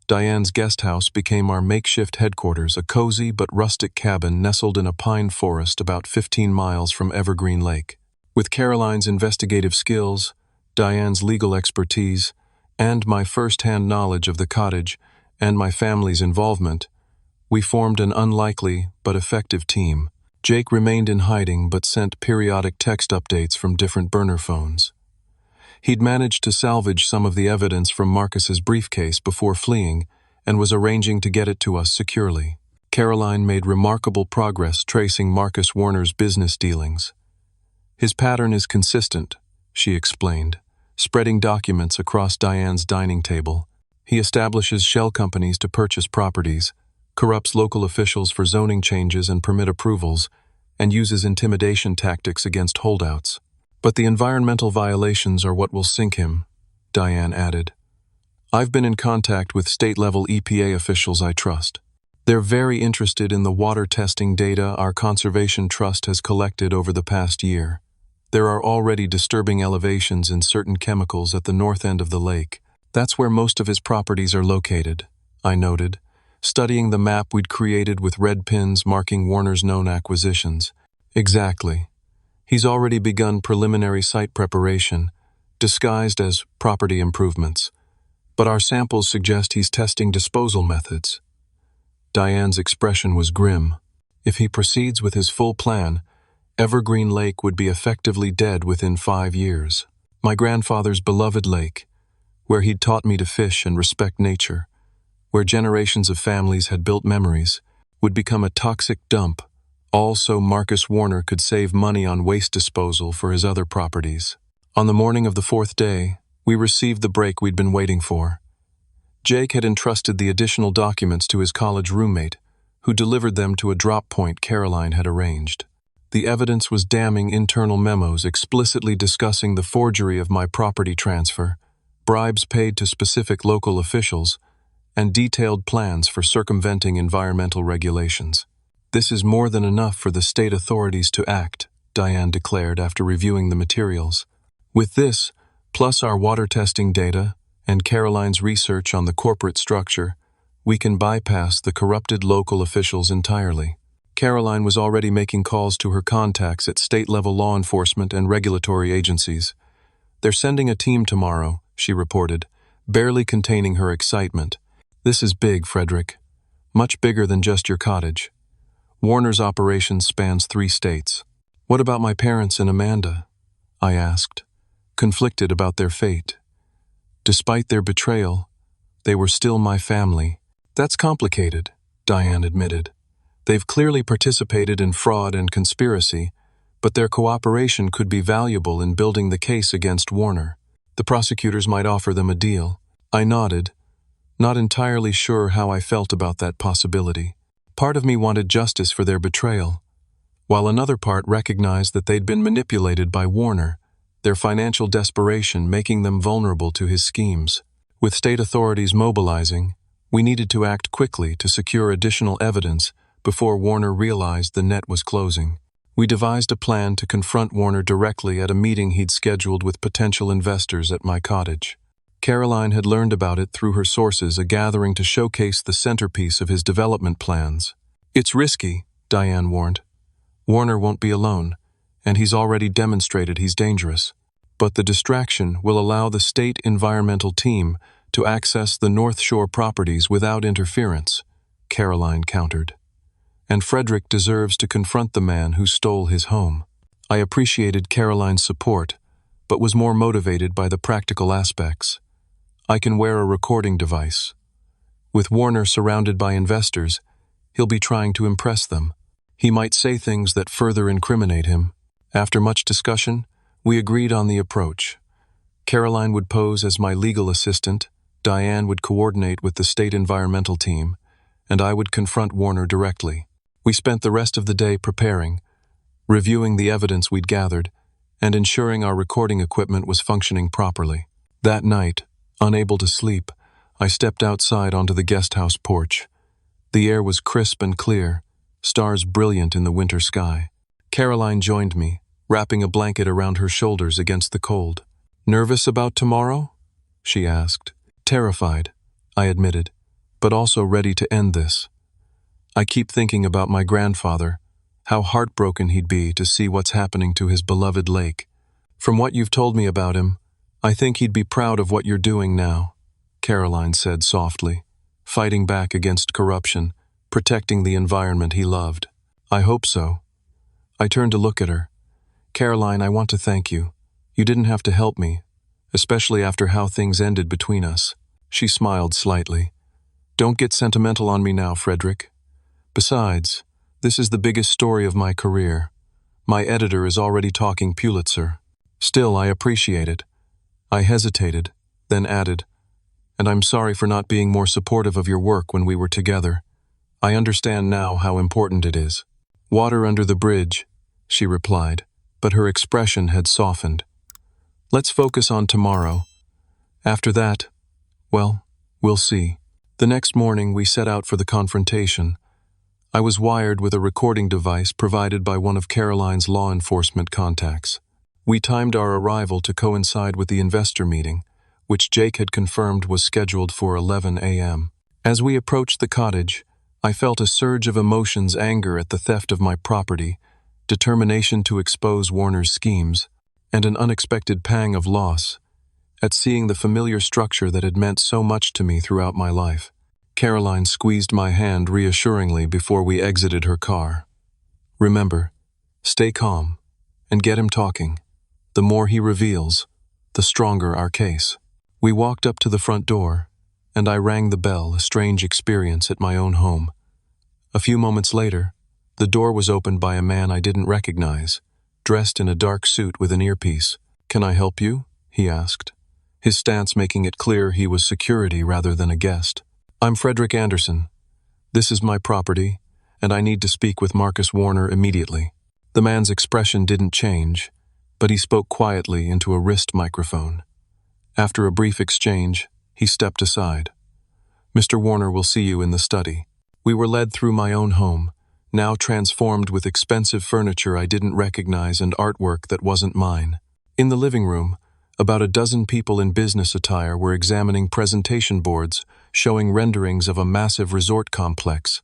Diane's guest house became our makeshift headquarters, a cozy but rustic cabin nestled in a pine forest about 15 miles from Evergreen Lake. With Caroline's investigative skills, Diane's legal expertise, and my first-hand knowledge of the cottage and my family's involvement, we formed an unlikely but effective team. Jake remained in hiding but sent periodic text updates from different burner phones. He'd managed to salvage some of the evidence from Marcus's briefcase before fleeing and was arranging to get it to us securely. Caroline made remarkable progress tracing Marcus Warner's business dealings. "His pattern is consistent," she explained, spreading documents across Diane's dining table. "He establishes shell companies to purchase properties, corrupts local officials for zoning changes and permit approvals, and uses intimidation tactics against holdouts. But the environmental violations are what will sink him," Diane added. I've been in contact with state-level EPA officials I trust. They're very interested in the water testing data our conservation trust has collected over the past year. There are already disturbing elevations in certain chemicals at the north end of the lake. That's where most of his properties are located, I noted, studying the map we'd created with red pins marking Warner's known acquisitions. Exactly. He's already begun preliminary site preparation, disguised as property improvements. But our samples suggest he's testing disposal methods. Diane's expression was grim. If he proceeds with his full plan, Evergreen Lake would be effectively dead within 5 years. My grandfather's beloved lake, where he'd taught me to fish and respect nature, where generations of families had built memories, would become a toxic dump, all so Marcus Warner could save money on waste disposal for his other properties. On the morning of the 4th day, we received the break we'd been waiting for. Jake had entrusted the additional documents to his college roommate, who delivered them to a drop point Caroline had arranged. The evidence was damning internal memos explicitly discussing the forgery of my property transfer, bribes paid to specific local officials, and detailed plans for circumventing environmental regulations. "This is more than enough for the state authorities to act," Diane declared after reviewing the materials. "With this, plus our water testing data and Caroline's research on the corporate structure, we can bypass the corrupted local officials entirely." Caroline was already making calls to her contacts at state-level law enforcement and regulatory agencies. "They're sending a team tomorrow," she reported, barely containing her excitement. "This is big, Frederick. Much bigger than just your cottage. Warner's operation spans 3 states. What about my parents and Amanda?" I asked, conflicted about their fate. Despite their betrayal, they were still my family. "That's complicated," Diane admitted. "They've clearly participated in fraud and conspiracy, but their cooperation could be valuable in building the case against Warner. The prosecutors might offer them a deal." I nodded, not entirely sure how I felt about that possibility. Part of me wanted justice for their betrayal, while another part recognized that they'd been manipulated by Warner, their financial desperation making them vulnerable to his schemes. With state authorities mobilizing, we needed to act quickly to secure additional evidence before Warner realized the net was closing. We devised a plan to confront Warner directly at a meeting he'd scheduled with potential investors at my cottage. Caroline had learned about it through her sources, a gathering to showcase the centerpiece of his development plans. "It's risky," Diane warned. "Warner won't be alone, and he's already demonstrated he's dangerous. But the distraction will allow the state environmental team to access the North Shore properties without interference," Caroline countered. "And Frederick deserves to confront the man who stole his home." I appreciated Caroline's support, but was more motivated by the practical aspects. I can wear a recording device. With Warner surrounded by investors, he'll be trying to impress them. He might say things that further incriminate him. After much discussion, we agreed on the approach. Caroline would pose as my legal assistant, Diane would coordinate with the state environmental team, and I would confront Warner directly. We spent the rest of the day preparing, reviewing the evidence we'd gathered, and ensuring our recording equipment was functioning properly. That night, unable to sleep, I stepped outside onto the guest house porch. The air was crisp and clear, stars brilliant in the winter sky. Caroline joined me, wrapping a blanket around her shoulders against the cold. "Nervous about tomorrow?" she asked. "Terrified," I admitted, "but also ready to end this. I keep thinking about my grandfather, how heartbroken he'd be to see what's happening to his beloved lake. From what you've told me about him, I think he'd be proud of what you're doing now," Caroline said softly, "fighting back against corruption, protecting the environment he loved." "I hope so." I turned to look at her. "Caroline, I want to thank you. You didn't have to help me, especially after how things ended between us." She smiled slightly. "Don't get sentimental on me now, Frederick. Besides, this is the biggest story of my career. My editor is already talking Pulitzer. Still, I appreciate it." I hesitated, then added, "And I'm sorry for not being more supportive of your work when we were together. I understand now how important it is." "Water under the bridge," she replied, but her expression had softened. "Let's focus on tomorrow. After that, Well, we'll see. The next morning, we set out for the confrontation. I was wired with a recording device provided by one of Caroline's law enforcement contacts. We timed our arrival to coincide with the investor meeting, which Jake had confirmed was scheduled for 11 a.m. As we approached the cottage, I felt a surge of emotions: anger at the theft of my property, determination to expose Warner's schemes, and an unexpected pang of loss at seeing the familiar structure that had meant so much to me throughout my life. Caroline squeezed my hand reassuringly before we exited her car. Remember, stay calm and get him talking. The more he reveals, the stronger our case. We walked up to the front door, and I rang the bell, a strange experience at my own home. A few moments later, the door was opened by a man I didn't recognize, dressed in a dark suit with an earpiece. "Can I help you?" he asked, his stance making it clear he was security rather than a guest. "I'm Frederick Anderson. This is my property, and I need to speak with Marcus Warner immediately." The man's expression didn't change, but he spoke quietly into a wrist microphone. After a brief exchange, he stepped aside. "Mr. Warner will see you in the study." We were led through my own home, now transformed with expensive furniture I didn't recognize and artwork that wasn't mine. In the living room, about a dozen people in business attire were examining presentation boards showing renderings of a massive resort complex.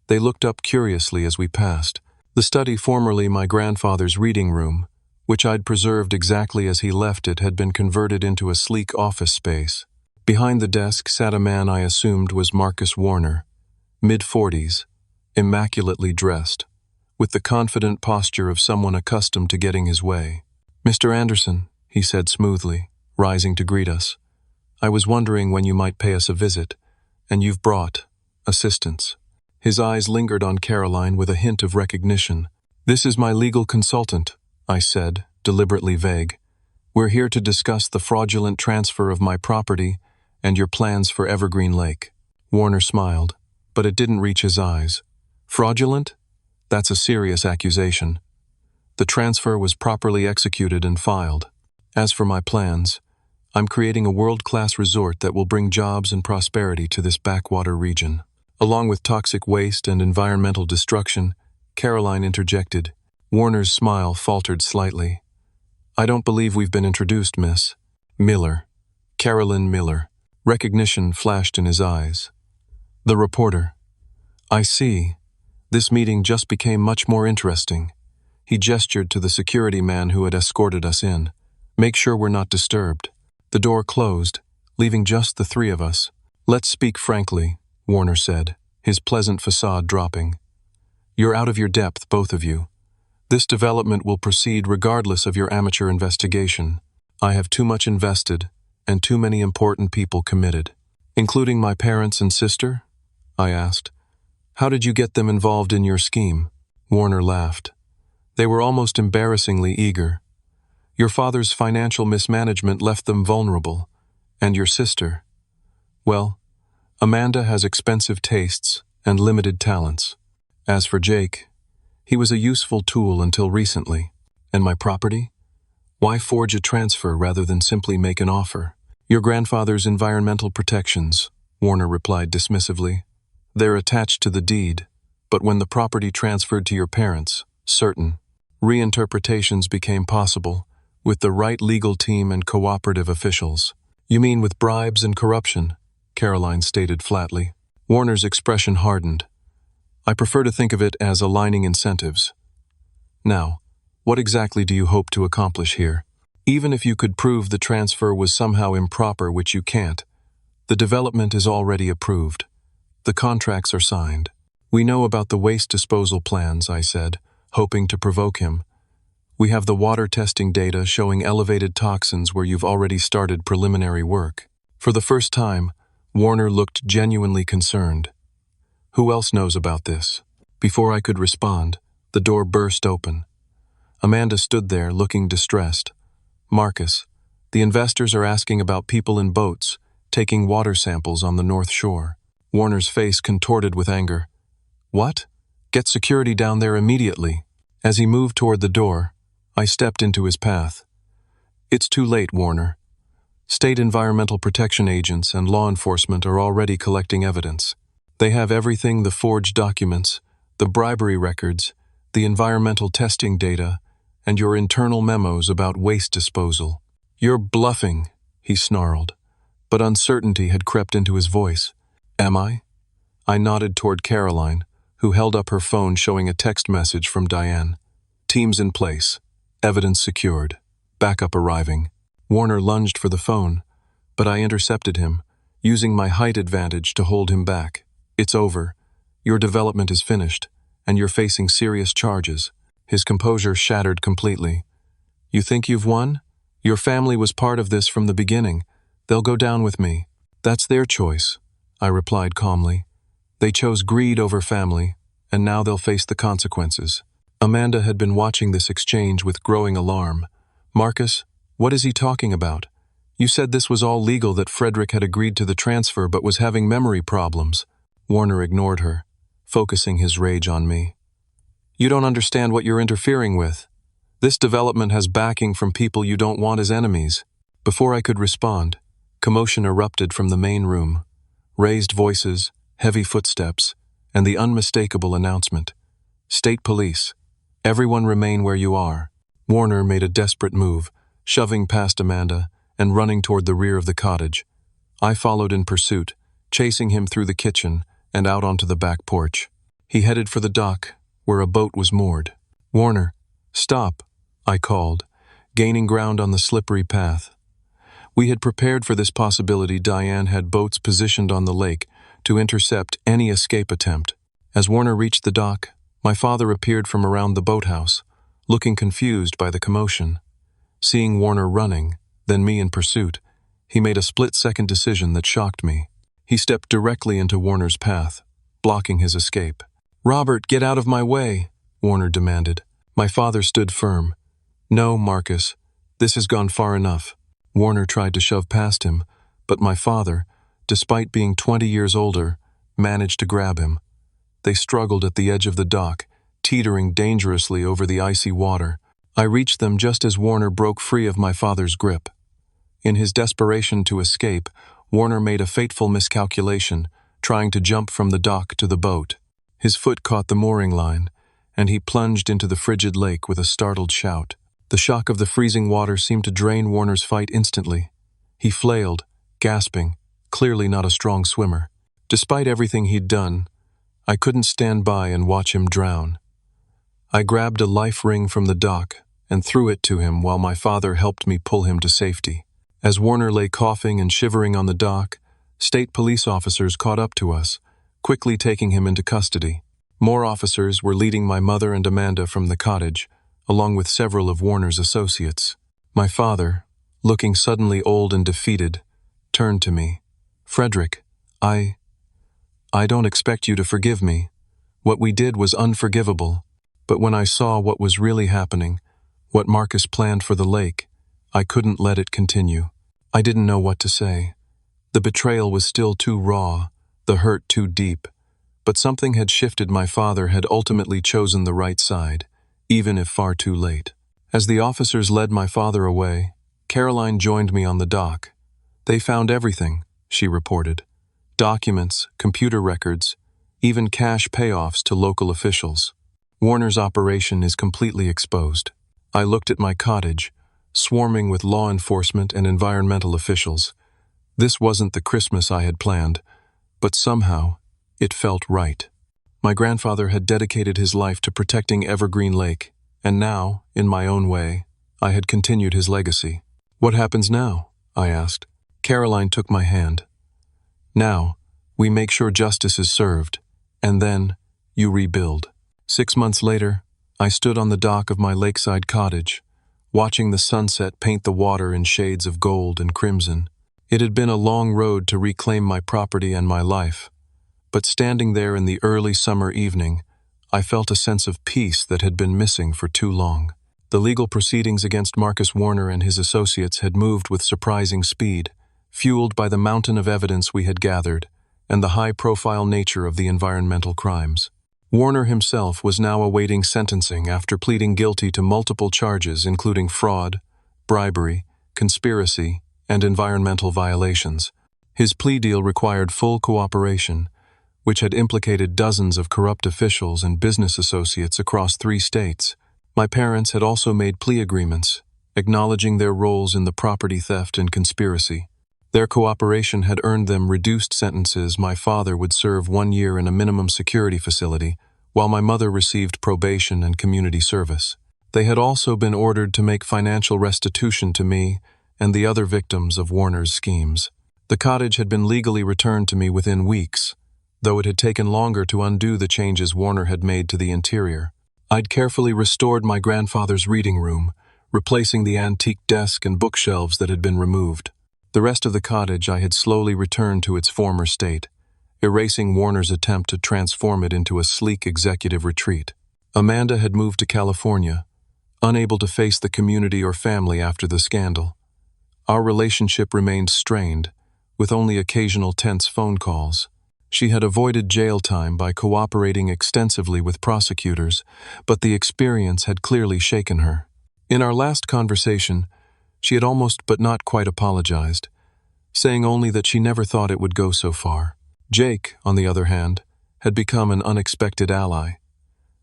They looked up curiously as we passed. The study, formerly my grandfather's reading room, which I'd preserved exactly as he left it, had been converted into a sleek office space. Behind the desk sat a man I assumed was Marcus Warner, mid-40s, immaculately dressed, with the confident posture of someone accustomed to getting his way. "Mr. Anderson," he said smoothly, rising to greet us, "I was wondering when you might pay us a visit, and you've brought assistance." His eyes lingered on Caroline with a hint of recognition. "This is my legal consultant," I said, deliberately vague. "We're here to discuss the fraudulent transfer of my property and your plans for Evergreen Lake." Warner smiled, but it didn't reach his eyes. "Fraudulent? That's a serious accusation. The transfer was properly executed and filed. As for my plans, I'm creating a world-class resort that will bring jobs and prosperity to this backwater region." Along with toxic waste and environmental destruction, Caroline interjected. Warner's smile faltered slightly. "I don't believe we've been introduced, Miss." "Miller. Carolyn Miller." Recognition flashed in his eyes. The reporter. "I see. This meeting just became much more interesting." He gestured to the security man who had escorted us in. "Make sure we're not disturbed." The door closed, leaving just the three of us. "Let's speak frankly," Warner said, his pleasant facade dropping. "You're out of your depth, both of you. This development will proceed regardless of your amateur investigation. I have too much invested and too many important people committed." "Including my parents and sister?" I asked. "How did you get them involved in your scheme?" Warner laughed. They were almost embarrassingly eager. "Your father's financial mismanagement left them vulnerable. And your sister? Well, Amanda has expensive tastes and limited talents. As for Jake, he was a useful tool until recently. And my property? Why forge a transfer rather than simply make an offer?" "Your grandfather's environmental protections," Warner replied dismissively. "They're attached to the deed, but when the property transferred to your parents, certain reinterpretations became possible with the right legal team and cooperative officials." "You mean with bribes and corruption?" Caroline stated flatly. Warner's expression hardened. "I prefer to think of it as aligning incentives. Now, what exactly do you hope to accomplish here? Even if you could prove the transfer was somehow improper, which you can't, the development is already approved. The contracts are signed." "We know about the waste disposal plans," I said, hoping to provoke him. "We have the water testing data showing elevated toxins where you've already started preliminary work." For the first time, Warner looked genuinely concerned. "Who else knows about this?" Before I could respond, the door burst open. Amanda stood there, looking distressed. "Marcus, the investors are asking about people in boats, taking water samples on the North Shore." Warner's face contorted with anger. "What? Get security down there immediately." As he moved toward the door, I stepped into his path. "It's too late, Warner. State environmental protection agents and law enforcement are already collecting evidence. They have everything: the forged documents, the bribery records, the environmental testing data, and your internal memos about waste disposal. You're bluffing, he snarled, but uncertainty had crept into his voice. Am I? I nodded toward Caroline, who held up her phone showing a text message from Diane. Teams in place. Evidence secured. Backup arriving. Warner lunged for the phone, but I intercepted him, using my height advantage to hold him back. It's over. Your development is finished, and you're facing serious charges. His composure shattered completely. You think you've won? Your family was part of this from the beginning. They'll go down with me. That's their choice, I replied calmly. They chose greed over family, and now they'll face the consequences. Amanda had been watching this exchange with growing alarm. Marcus, what is he talking about? You said this was all legal, that Frederick had agreed to the transfer but was having memory problems. Warner ignored her, focusing his rage on me. You don't understand what you're interfering with. This development has backing from people you don't want as enemies. Before I could respond, commotion erupted from the main room. Raised voices, heavy footsteps, and the unmistakable announcement. State Police. Everyone remain where you are. Warner made a desperate move, shoving past Amanda and running toward the rear of the cottage. I followed in pursuit, chasing him through the kitchen and out onto the back porch. He headed for the dock, where a boat was moored. Warner, stop, I called, gaining ground on the slippery path. We had prepared for this possibility. Diane had boats positioned on the lake to intercept any escape attempt. As Warner reached the dock, my father appeared from around the boathouse, looking confused by the commotion. Seeing Warner running, then me in pursuit, he made a split-second decision that shocked me. He stepped directly into Warner's path, blocking his escape. "Robert, get out of my way," Warner demanded. My father stood firm. "No, Marcus, this has gone far enough." Warner tried to shove past him, but my father, despite being 20 years older, managed to grab him. They struggled at the edge of the dock, teetering dangerously over the icy water. I reached them just as Warner broke free of my father's grip. In his desperation to escape, Warner made a fateful miscalculation, trying to jump from the dock to the boat. His foot caught the mooring line, and he plunged into the frigid lake with a startled shout. The shock of the freezing water seemed to drain Warner's fight instantly. He flailed, gasping, clearly not a strong swimmer. Despite everything he'd done, I couldn't stand by and watch him drown. I grabbed a life ring from the dock and threw it to him while my father helped me pull him to safety. As Warner lay coughing and shivering on the dock, state police officers caught up to us, quickly taking him into custody. More officers were leading my mother and Amanda from the cottage, along with several of Warner's associates. My father, looking suddenly old and defeated, turned to me. "Frederick, I don't expect you to forgive me. What we did was unforgivable. But when I saw what was really happening, what Marcus planned for the lake, I couldn't let it continue." I didn't know what to say. The betrayal was still too raw, the hurt too deep. But something had shifted. My father had ultimately chosen the right side, even if far too late. As the officers led my father away, Caroline joined me on the dock. "They found everything," she reported. "Documents, computer records, even cash payoffs to local officials. Warner's operation is completely exposed." I looked at my cottage, swarming with law enforcement and environmental officials. This wasn't the Christmas I had planned, but somehow it felt right. My grandfather had dedicated his life to protecting Evergreen Lake, and now, in my own way, I had continued his legacy. "What happens now?" I asked. Caroline took my hand. "Now, we make sure justice is served, and then you rebuild." 6 months later, I stood on the dock of my lakeside cottage, watching the sunset paint the water in shades of gold and crimson. It had been a long road to reclaim my property and my life, but standing there in the early summer evening, I felt a sense of peace that had been missing for too long. The legal proceedings against Marcus Warner and his associates had moved with surprising speed, fueled by the mountain of evidence we had gathered and the high-profile nature of the environmental crimes. Warner himself was now awaiting sentencing after pleading guilty to multiple charges including fraud, bribery, conspiracy, and environmental violations. His plea deal required full cooperation, which had implicated dozens of corrupt officials and business associates across 3 states. My parents had also made plea agreements, acknowledging their roles in the property theft and conspiracy. Their cooperation had earned them reduced sentences. My father would serve 1 year in a minimum security facility, while my mother received probation and community service. They had also been ordered to make financial restitution to me and the other victims of Warner's schemes. The cottage had been legally returned to me within weeks, though it had taken longer to undo the changes Warner had made to the interior. I'd carefully restored my grandfather's reading room, replacing the antique desk and bookshelves that had been removed. The rest of the cottage I had slowly returned to its former state, erasing Warner's attempt to transform it into a sleek executive retreat. Amanda had moved to California, unable to face the community or family after the scandal. Our relationship remained strained, with only occasional tense phone calls. She had avoided jail time by cooperating extensively with prosecutors, but the experience had clearly shaken her. In our last conversation, she had almost but not quite apologized, saying only that she never thought it would go so far. Jake, on the other hand, had become an unexpected ally.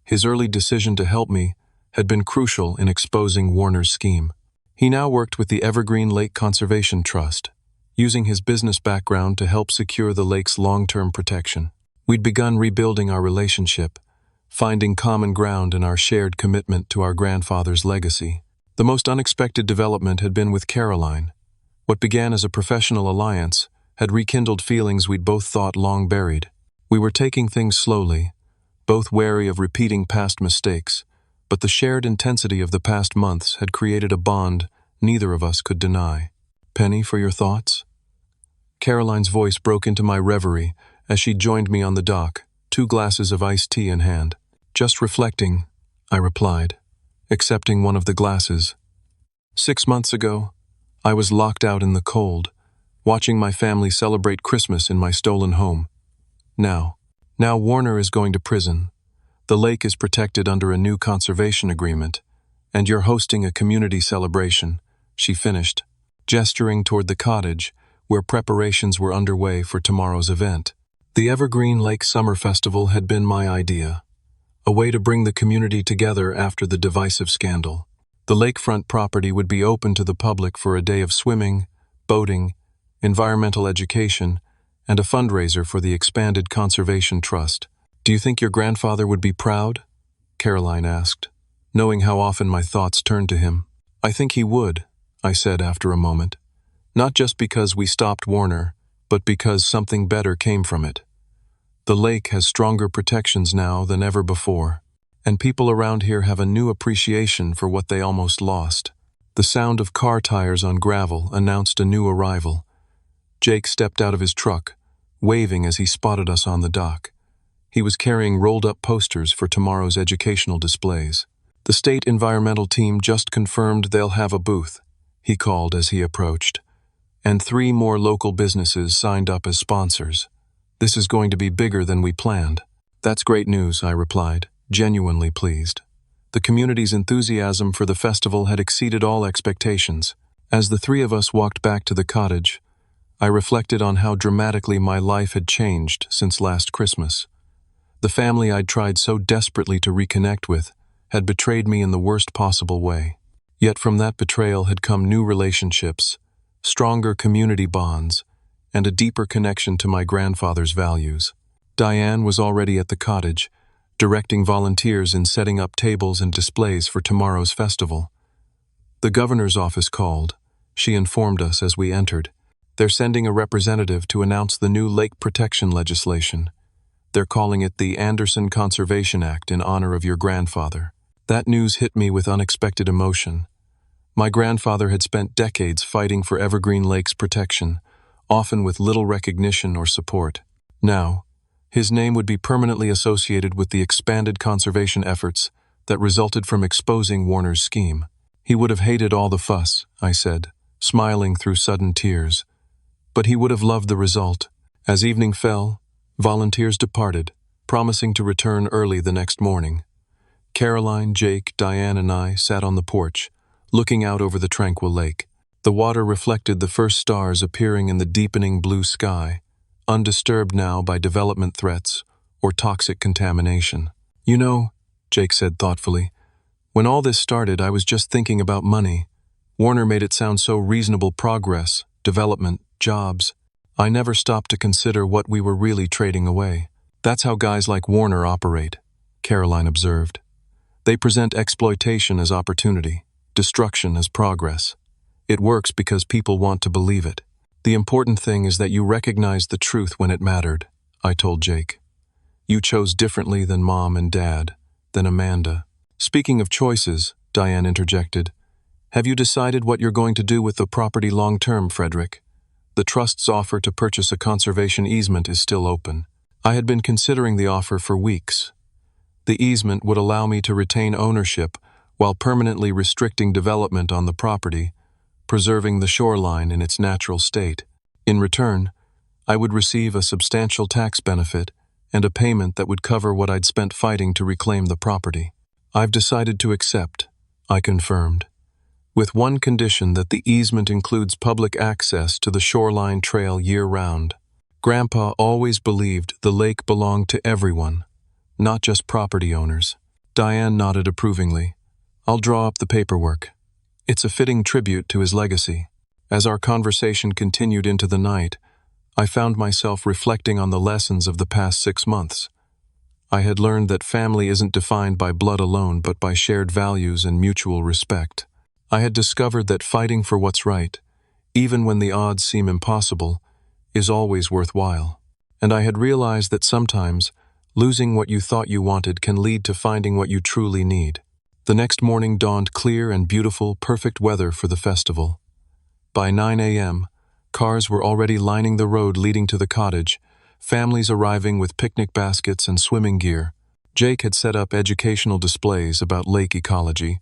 His early decision to help me had been crucial in exposing Warner's scheme. He now worked with the Evergreen Lake Conservation Trust, using his business background to help secure the lake's long-term protection. We'd begun rebuilding our relationship, finding common ground in our shared commitment to our grandfather's legacy. The most unexpected development had been with Caroline. What began as a professional alliance had rekindled feelings we'd both thought long buried. We were taking things slowly, both wary of repeating past mistakes, but the shared intensity of the past months had created a bond neither of us could deny. "Penny, for your thoughts?" Caroline's voice broke into my reverie as she joined me on the dock, 2 glasses of iced tea in hand. "Just reflecting," I replied, accepting one of the glasses. 6 months ago, I was locked out in the cold, watching my family celebrate Christmas in my stolen home. Now Warner is going to prison. The lake is protected under a new conservation agreement, and you're hosting a community celebration, she finished, gesturing toward the cottage where preparations were underway for tomorrow's event. The Evergreen Lake Summer Festival had been my idea, a way to bring the community together after the divisive scandal. The lakefront property would be open to the public for a day of swimming, boating, environmental education, and a fundraiser for the expanded Conservation Trust. "Do you think your grandfather would be proud?" Caroline asked, knowing how often my thoughts turned to him. "I think he would," I said after a moment. "Not just because we stopped Warner, but because something better came from it. The lake has stronger protections now than ever before, and people around here have a new appreciation for what they almost lost." The sound of car tires on gravel announced a new arrival. Jake stepped out of his truck, waving as he spotted us on the dock. He was carrying rolled-up posters for tomorrow's educational displays. "The state environmental team just confirmed they'll have a booth," he called as he approached, "and 3 more local businesses signed up as sponsors. This is going to be bigger than we planned." "That's great news," I replied, genuinely pleased. The community's enthusiasm for the festival had exceeded all expectations. As the 3 of us walked back to the cottage, I reflected on how dramatically my life had changed since last Christmas. The family I'd tried so desperately to reconnect with had betrayed me in the worst possible way. Yet from that betrayal had come new relationships, stronger community bonds, and a deeper connection to my grandfather's values. Diane was already at the cottage, directing volunteers in setting up tables and displays for tomorrow's festival. The governor's office called. She informed us as we entered. "They're sending a representative to announce the new lake protection legislation. They're calling it the Anderson Conservation Act in honor of your grandfather." That news hit me with unexpected emotion. My grandfather had spent decades fighting for Evergreen Lake's protection, often with little recognition or support. Now, his name would be permanently associated with the expanded conservation efforts that resulted from exposing Warner's scheme. "He would have hated all the fuss," I said, smiling through sudden tears. "But he would have loved the result." As evening fell, volunteers departed, promising to return early the next morning. Caroline, Jake, Diane, and I sat on the porch, looking out over the tranquil lake. The water reflected the first stars appearing in the deepening blue sky, undisturbed now by development threats or toxic contamination. "You know," Jake said thoughtfully, "when all this started, I was just thinking about money. Warner made it sound so reasonable: progress, development, jobs. I never stopped to consider what we were really trading away." "That's how guys like Warner operate," Caroline observed. "They present exploitation as opportunity, destruction as progress. It works because people want to believe it. The important thing is that you recognized the truth when it mattered," I told Jake. "You chose differently than Mom and Dad, than Amanda." "Speaking of choices," Diane interjected, "have you decided what you're going to do with the property long-term, Frederick? The trust's offer to purchase a conservation easement is still open." I had been considering the offer for weeks. The easement would allow me to retain ownership while permanently restricting development on the property, preserving the shoreline in its natural state. In return, I would receive a substantial tax benefit and a payment that would cover what I'd spent fighting to reclaim the property. "I've decided to accept," I confirmed, "with one condition: that the easement includes public access to the shoreline trail year-round. Grandpa always believed the lake belonged to everyone, not just property owners." Diane nodded approvingly. "I'll draw up the paperwork. It's a fitting tribute to his legacy." As our conversation continued into the night, I found myself reflecting on the lessons of the past 6 months. I had learned that family isn't defined by blood alone, but by shared values and mutual respect. I had discovered that fighting for what's right, even when the odds seem impossible, is always worthwhile. And I had realized that sometimes losing what you thought you wanted can lead to finding what you truly need. The next morning dawned clear and beautiful, perfect weather for the festival. By 9 a.m., cars were already lining the road leading to the cottage, families arriving with picnic baskets and swimming gear. Jake had set up educational displays about lake ecology,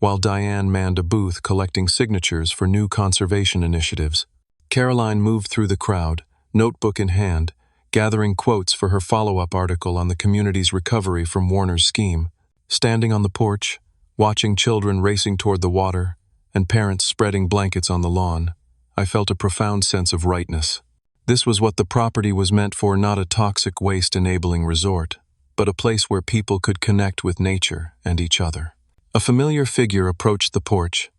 while Diane manned a booth collecting signatures for new conservation initiatives. Caroline moved through the crowd, notebook in hand, gathering quotes for her follow-up article on the community's recovery from Warner's scheme. Standing on the porch, watching children racing toward the water, and parents spreading blankets on the lawn, I felt a profound sense of rightness. This was what the property was meant for: not a toxic waste-enabling resort, but a place where people could connect with nature and each other. A familiar figure approached the porch,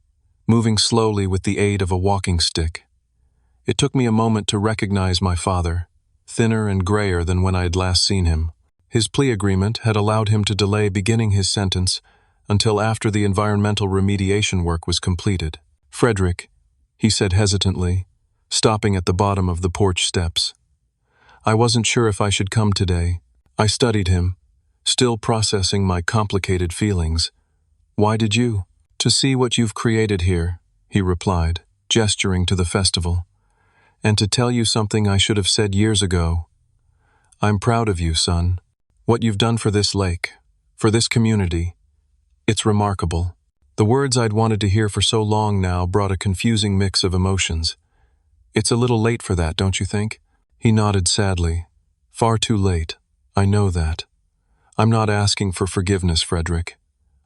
moving slowly with the aid of a walking stick. It took me a moment to recognize my father, thinner and grayer than when I had last seen him. His plea agreement had allowed him to delay beginning his sentence until after the environmental remediation work was completed. "Frederick," he said hesitantly, stopping at the bottom of the porch steps. "I wasn't sure if I should come today." I studied him, still processing my complicated feelings. "Why did you?" "To see what you've created here," he replied, gesturing to the festival. "And to tell you something I should have said years ago. I'm proud of you, son. What you've done for this lake, for this community. It's remarkable." The words I'd wanted to hear for so long now brought a confusing mix of emotions. "It's a little late for that, don't you think?" He nodded sadly. "Far too late. I know that. I'm not asking for forgiveness, Frederick.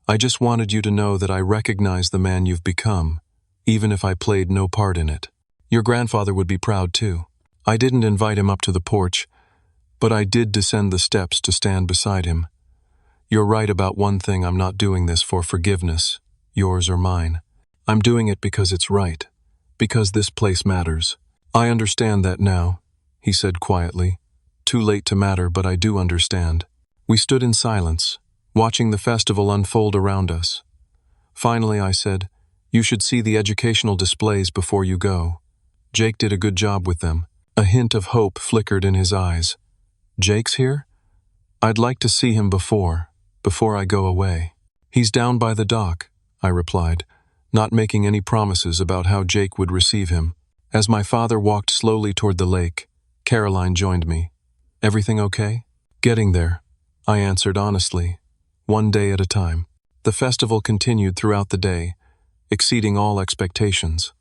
I just wanted you to know that I recognize the man you've become, even if I played no part in it. Your grandfather would be proud too." I didn't invite him up to the porch, but I did descend the steps to stand beside him. "You're right about one thing: I'm not doing this for forgiveness, yours or mine. I'm doing it because it's right, because this place matters." "I understand that now," he said quietly. "Too late to matter, but I do understand." We stood in silence, watching the festival unfold around us. Finally, I said, "You should see the educational displays before you go. Jake did a good job with them." A hint of hope flickered in his eyes. "Jake's here? I'd like to see him before I go away." "He's down by the dock," I replied, not making any promises about how Jake would receive him. As my father walked slowly toward the lake, Caroline joined me. "Everything okay?" "Getting there," I answered honestly, one day at a time. The festival continued throughout the day, exceeding all expectations.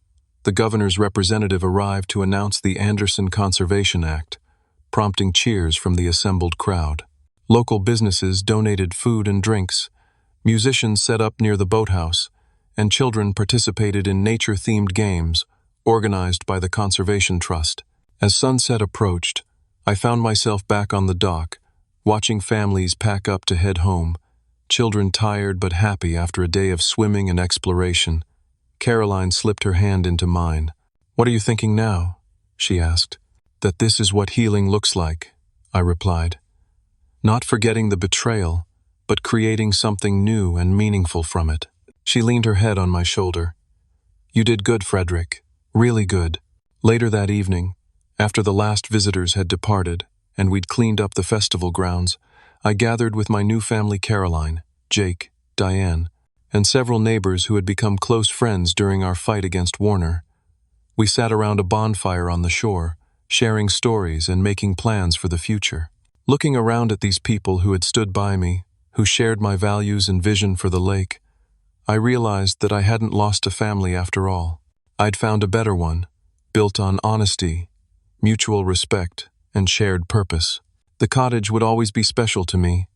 The governor's representative arrived to announce the Anderson Conservation Act, prompting cheers from the assembled crowd. Local businesses donated food and drinks. Musicians set up near the boathouse, and children participated in nature-themed games organized by the Conservation Trust. As sunset approached, I found myself back on the dock, watching families pack up to head home, children tired but happy after a day of swimming and exploration. Caroline slipped her hand into mine. "What are you thinking now?" she asked. "That this is what healing looks like," I replied. "Not forgetting the betrayal, but creating something new and meaningful from it." She leaned her head on my shoulder. "You did good, Frederick. Really good." Later that evening, after the last visitors had departed and we'd cleaned up the festival grounds, I gathered with my new family, Caroline, Jake, Diane, and several neighbors who had become close friends during our fight against Warner. We sat around a bonfire on the shore, sharing stories and making plans for the future. Looking around at these people who had stood by me, who shared my values and vision for the lake, I realized that I hadn't lost a family after all. I'd found a better one, built on honesty, mutual respect, and shared purpose. The cottage would always be special to me,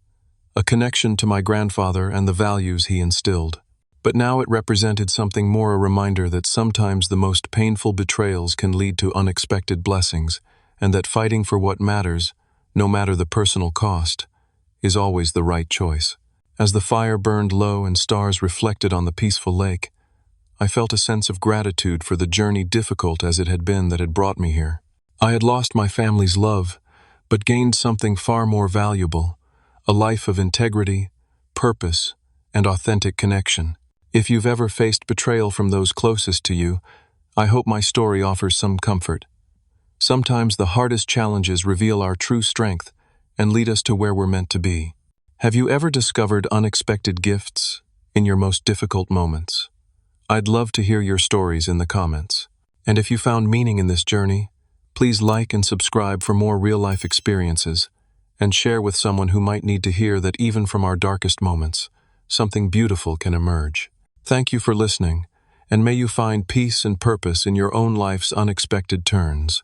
a connection to my grandfather and the values he instilled. But now it represented something more, a reminder that sometimes the most painful betrayals can lead to unexpected blessings, and that fighting for what matters, no matter the personal cost, is always the right choice. As the fire burned low and stars reflected on the peaceful lake, I felt a sense of gratitude for the journey, difficult as it had been, that had brought me here. I had lost my family's love, but gained something far more valuable, a life of integrity, purpose, and authentic connection. If you've ever faced betrayal from those closest to you, I hope my story offers some comfort. Sometimes the hardest challenges reveal our true strength and lead us to where we're meant to be. Have you ever discovered unexpected gifts in your most difficult moments? I'd love to hear your stories in the comments. And if you found meaning in this journey, please like and subscribe for more real-life experiences, and share with someone who might need to hear that even from our darkest moments, something beautiful can emerge. Thank you for listening, and may you find peace and purpose in your own life's unexpected turns.